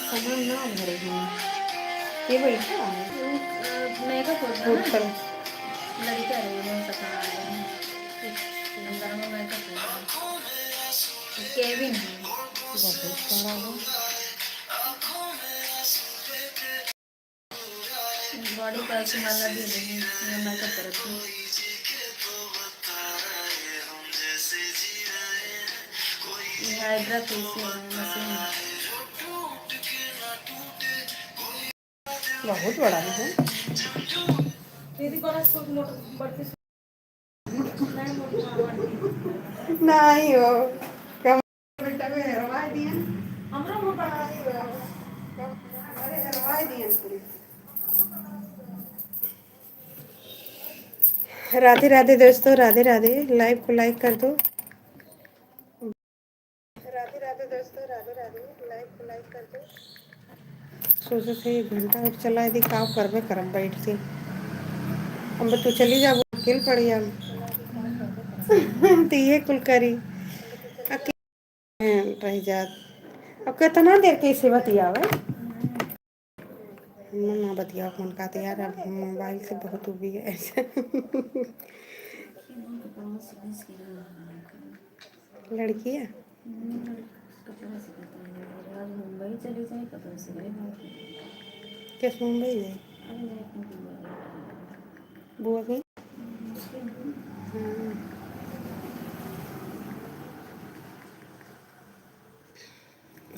सामान ना भरे हैं ये बैठा है मेकअप होता बहुत है ना सारा लड़का है वो सपना आ रहा है अंदर में मेकअप है केविन है बहुत सारा है बॉडी का माला भी नहीं मैं मेकअप करती हूँ हाइड्रा फेशियल मशीन बहुत बड़ा है नहीं हो कम बेटा को हरवा दिया हमरा वो बढ़ाई अरे हरवा दिया पूरी। राधे राधे दोस्तों राधे राधे लाइव को लाइक कर दो राधे राधे दोस्तों राधे राधे लाइव को लाइक कर दो सोचे थे 1 घंटा और चला यदि काम करबे करम बैठ से हम तू चली जा अकेले पड़ी हम तो ये कुल करी अकेले रह जात अब कितना देर कैसे बतियावे ना बतिया कौन का तो यार अब मोबाइल से बहुत उबी है ऐसे लड़की है मुंबई चली जाए कपड़े से किस मुंबई गई बुआ गई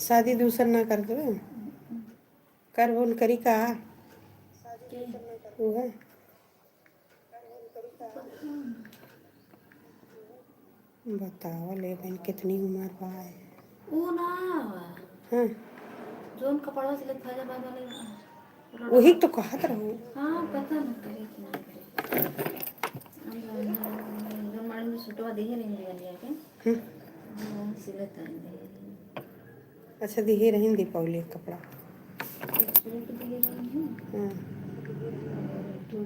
शादी दूसर ना कर दो कर बोल करी का वो है बताओ लेकिन कितनी उम्र बा है वो ना हाँ जोन कपड़ा सिलत फैजाबाद वाले वही तो कहत रहूँ हाँ पता ना करे कि ना करे जो मैडम ने सुटवा दी है नहीं वाली आके वो सिलत है अच्छा दिहे रही दीपावली का कपड़ा सूट दिए रहे हैं हाँ तो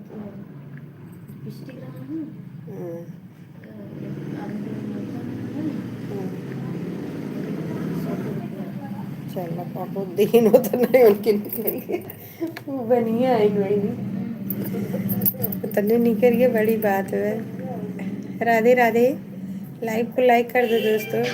लिपस्टिक रहा हूँ हाँ चल पापा दिन हो तो नहीं उनके निकलेंगे वो बनिए आई वही तने निकल गए बड़ी बात है राधे राधे लाइव को लाइक कर दो दोस्तों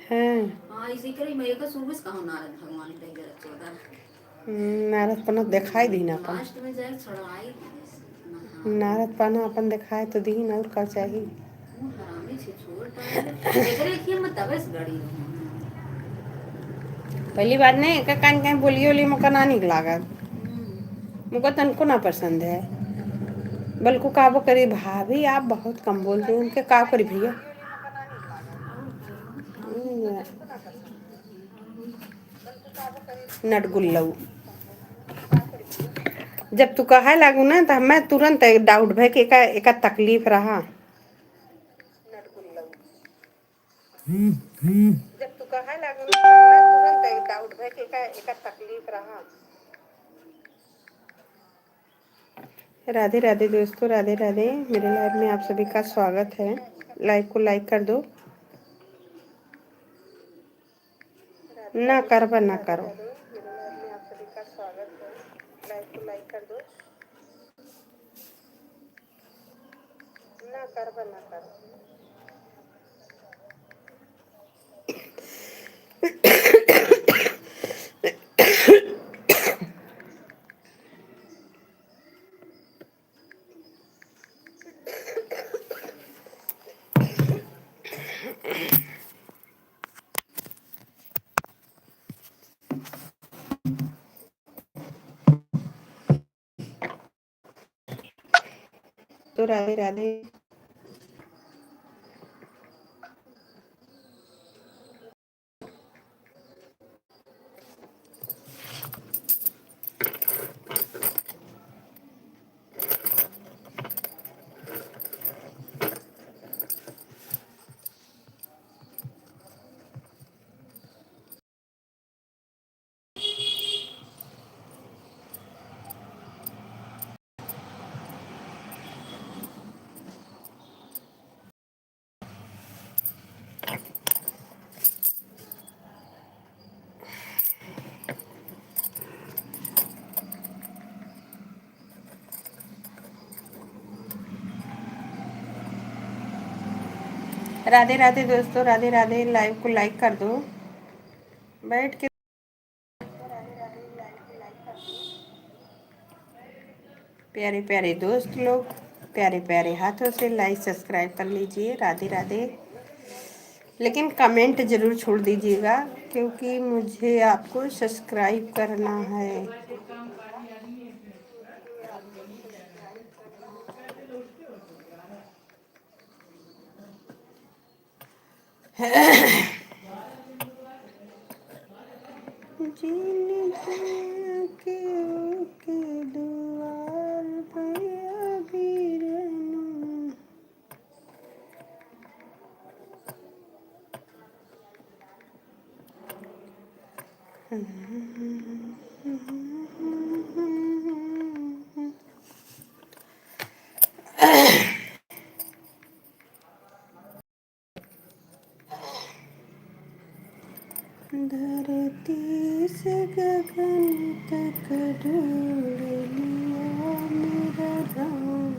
हाँ हाँ इसी करे मैं एक सुबह कहाँ नारद भगवान कही जरा चौदह नारद पना दिखाई दी ना अपन लास्ट में जाए छड़ाई नारद पना अपन दिखाए तो दी ना और का चाहिए हरामी छे छोड़ पाए एकरे की मैं तबे से गड़ी पहली बात नहीं का कान कहीं बोलियो ली मुका ना निक लागत मुका तनको ना पसंद है बल्कु काबो करी भाभी आप बहुत कम बोलते हैं उनके का करी भैया नटगुल्लऊ जब तू कहा लागू ना तो मैं तुरंत डाउट भय के एका तकलीफ रहा जब तू कहा लागू ना तो मैं तुरंत डाउट भय के एका तकलीफ रहा राधे राधे दोस्तों राधे राधे मेरे लाइव में आप सभी का स्वागत है लाइव को लाइक कर दो ना करवा ना करो मेरे लाइव में आप सभी का स्वागत है लाइव को लाइक कर दो ना करवा ना करो तो राधे राधे राधे राधे दोस्तों राधे राधे लाइव को लाइक कर दो बैठ के प्यारे प्यारे दोस्त लोग प्यारे प्यारे हाथों से लाइक सब्सक्राइब कर लीजिए राधे राधे लेकिन कमेंट ज़रूर छोड़ दीजिएगा क्योंकि मुझे आपको सब्सक्राइब करना है के द्वार पे अभी रहूं धरती से गगन तक ढूंढ लिया मेरा राम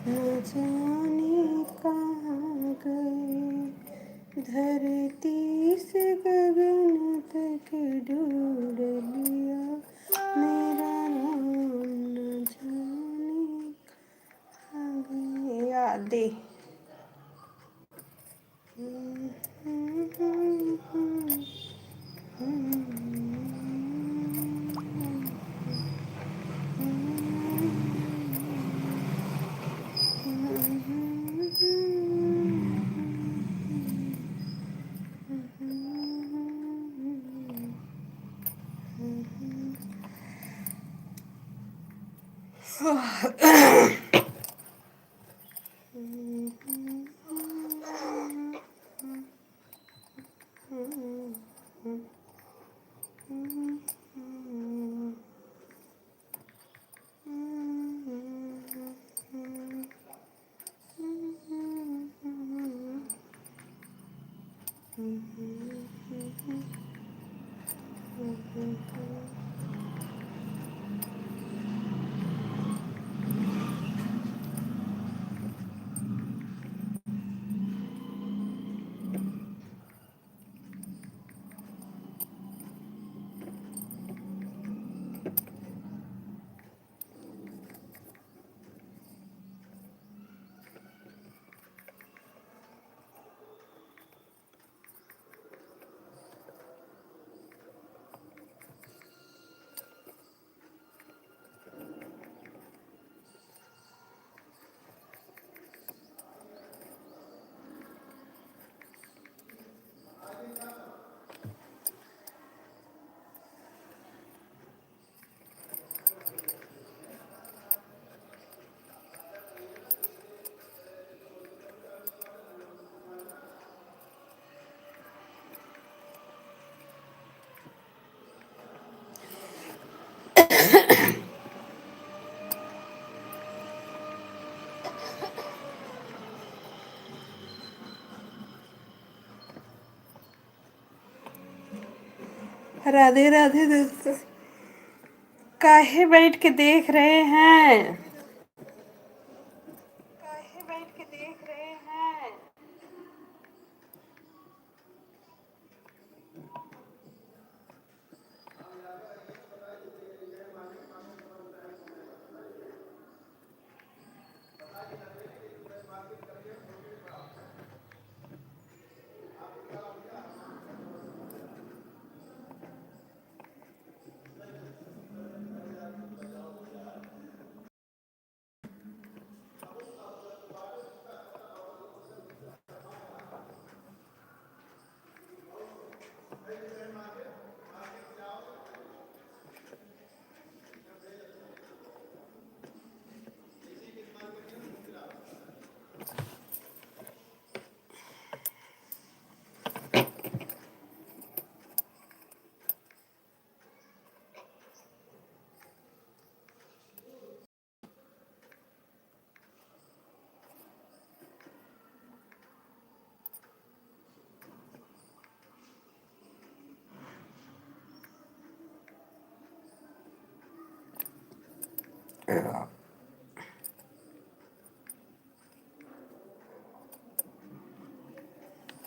न जाने कहाँ गए धरती से गगन तक ढूंढ लिया मेरा राम न जाने कहाँ गए यादें राधे राधे दोस्तों। काहे बैठ के देख रहे हैं? काहे बैठ के देख रहे हैं?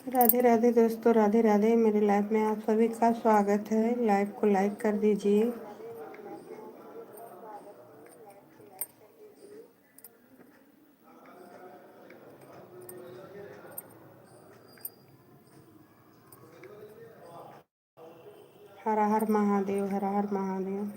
राधे राधे दोस्तों, राधे राधे। मेरे लाइव में आप सभी का स्वागत है। लाइव को लाइक कर दीजिए। हर हर महादेव, हर हर महादेव।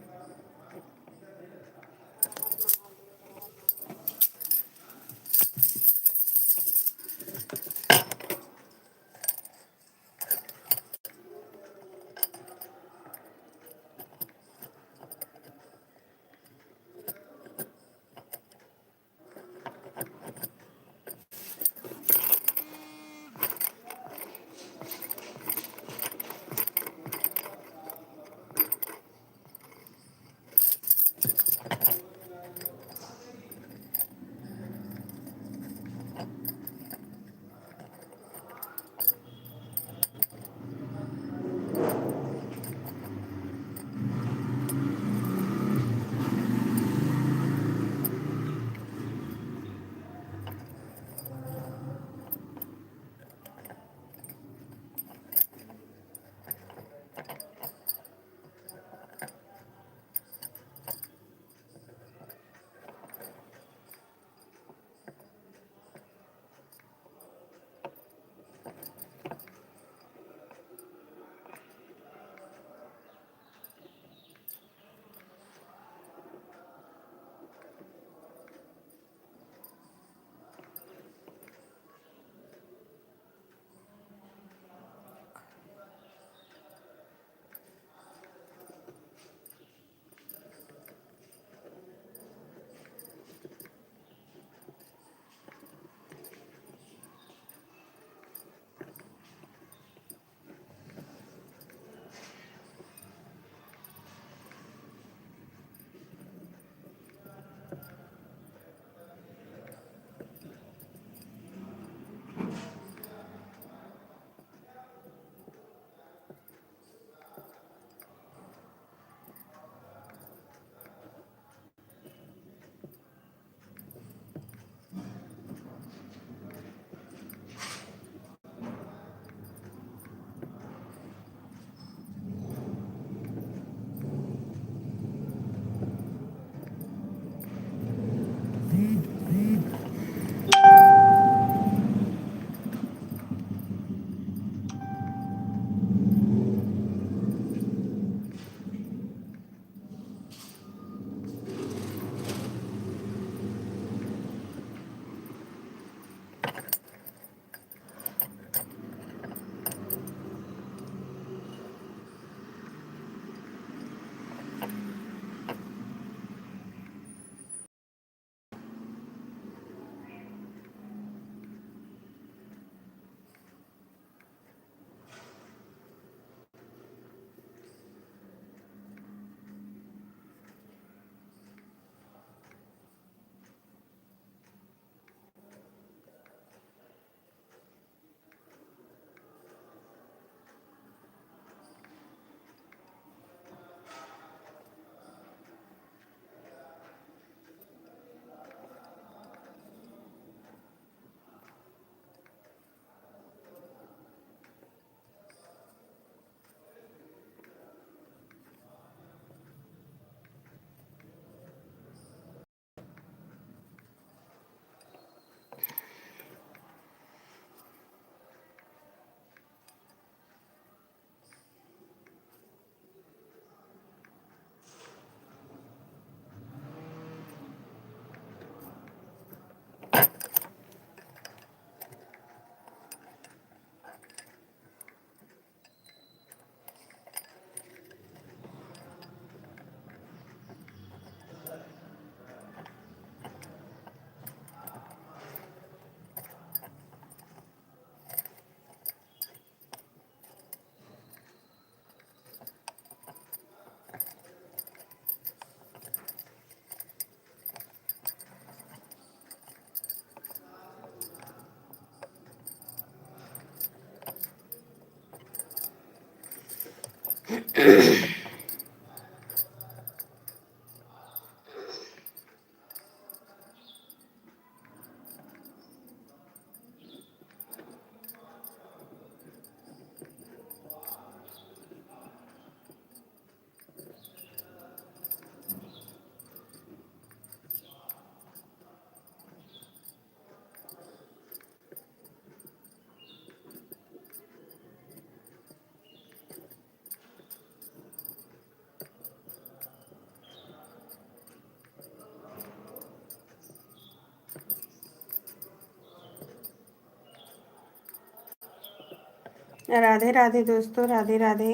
राधे राधे दोस्तों, राधे राधे।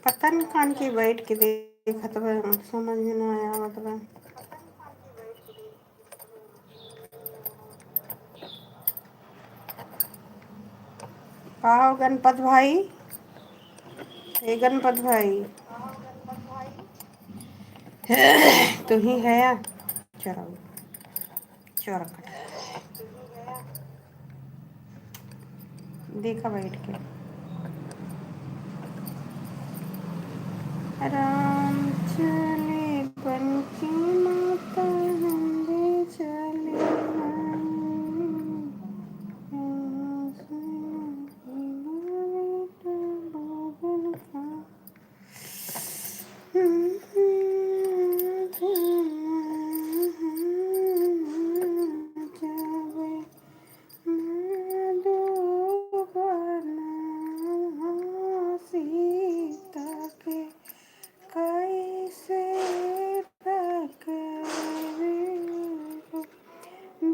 पता नहीं कान के बैठ के देखत बा, समझ में ना आया मतलब। आओ गणपत भाई, हे गणपत भाई तू ही है या चलो चोर देखा बैठ के। राम चले बनकी माता नंदे चले सीता के कैसे रखबे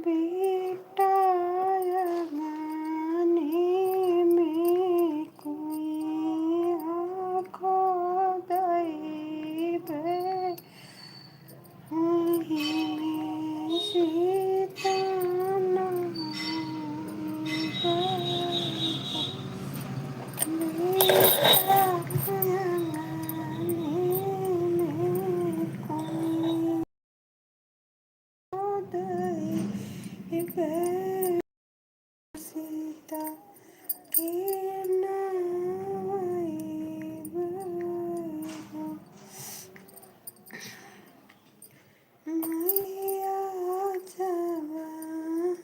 बेटा अगने में कोई आँखो दैबे वहीं में सीता नाई बेटा अगने में कोई दैबे सीता के नाइबे मैया जब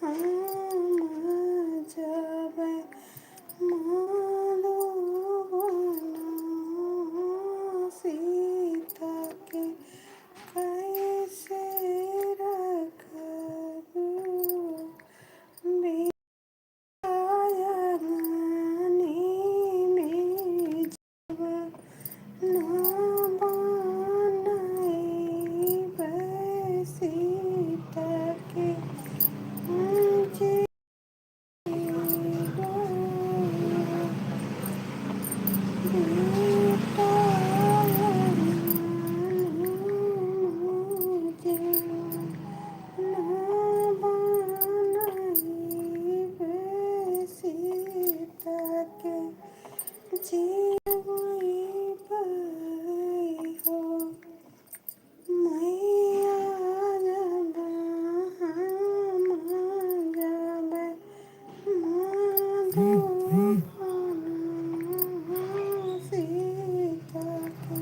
हम जब मानो बना सीता के कैसे रखबू बेअगनी में जब ना बनाइबे सीता के बेटा ना बनाइबे सीता के जीवई हो मैया जब हम जब माधो बना सीता के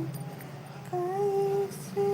कैसे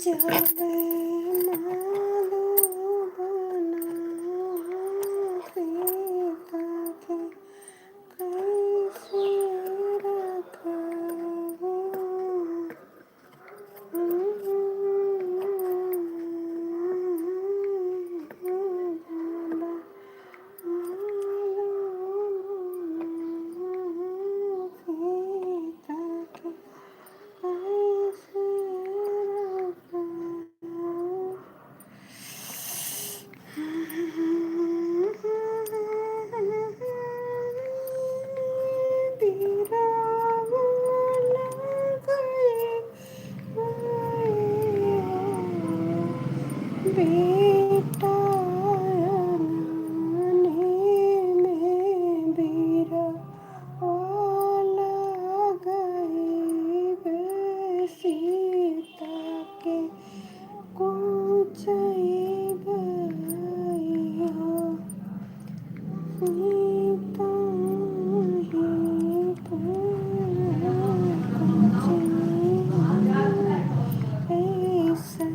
जब माधो बना सीता के कैसे रखबू में बीरा गई सीता के कुछ गई हो सीता ही तो कुछ ऐसे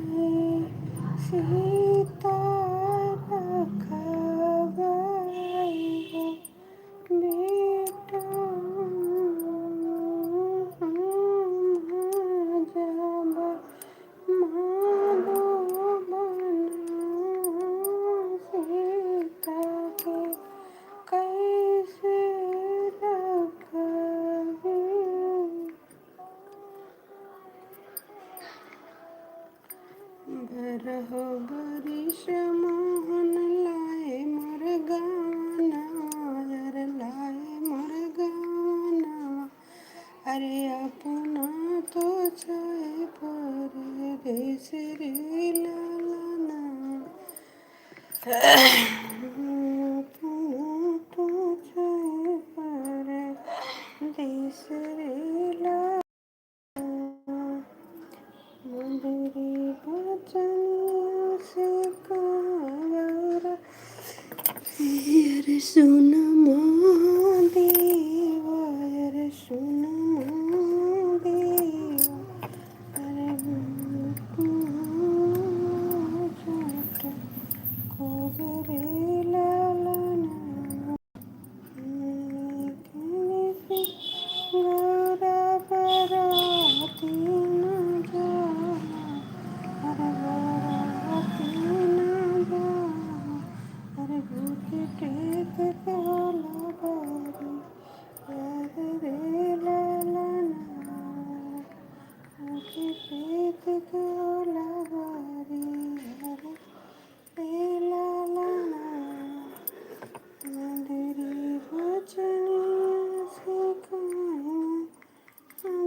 सीता रखवाई हो बेटा जब मानो बना सीता के कैसे रखबे बरहो बरिश मोहन लाए मोर गाना अर लाए मोर गाना अरे अपना तो चाहे पर देश रे लाना अपना तो चाहे पर देश रे लाना मधुरी बचनिया से कांवरा अरे सुन महादेव अरे सुन महादेव अरे छोट कोबरे लालना गौरा बराती न जाना अरे बराती न जाना अरे भूखे प्रेत काला बारी अरे रे लालना भूखे प्रेत काला बारी अरे रे लालना मधुरी बचनिया से कहाँ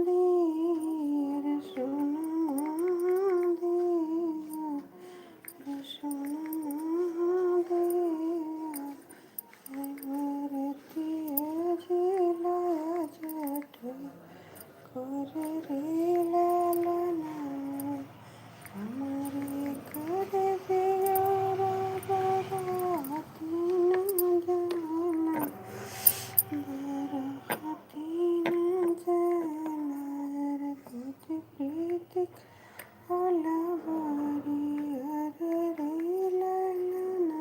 देर सुन महादेव सुन महादेव भरती अजिला जट कर रे लालना हमारे कर दिया बराती न जाना बराती न जाना रे भूत प्रेत काला बारी अरे रे लालना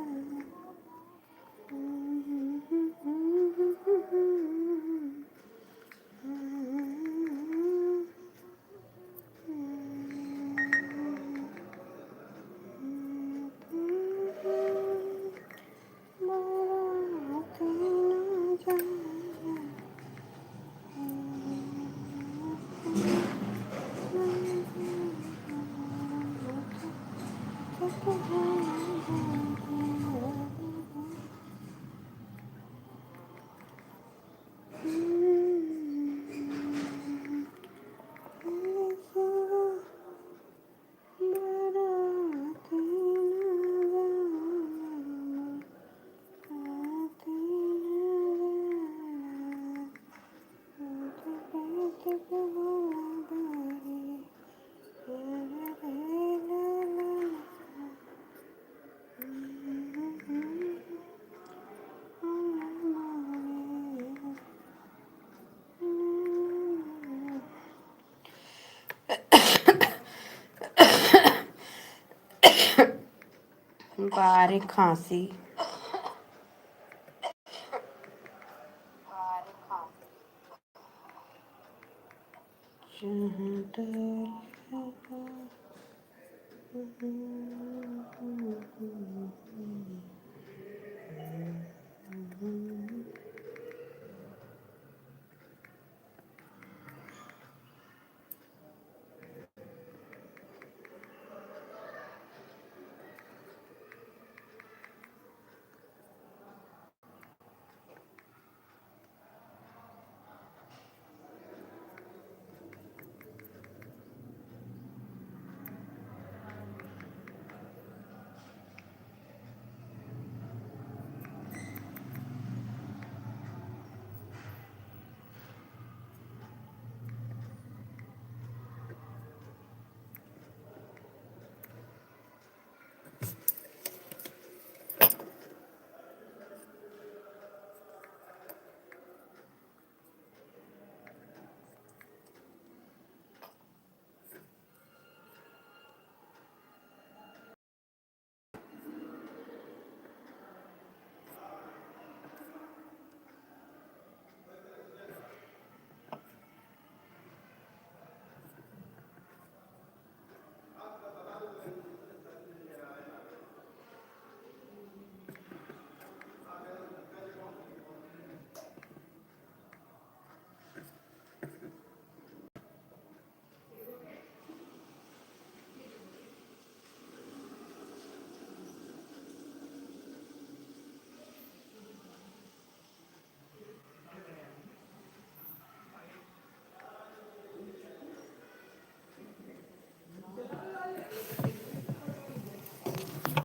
बराती न जाना बारे खांसी जहाँ तक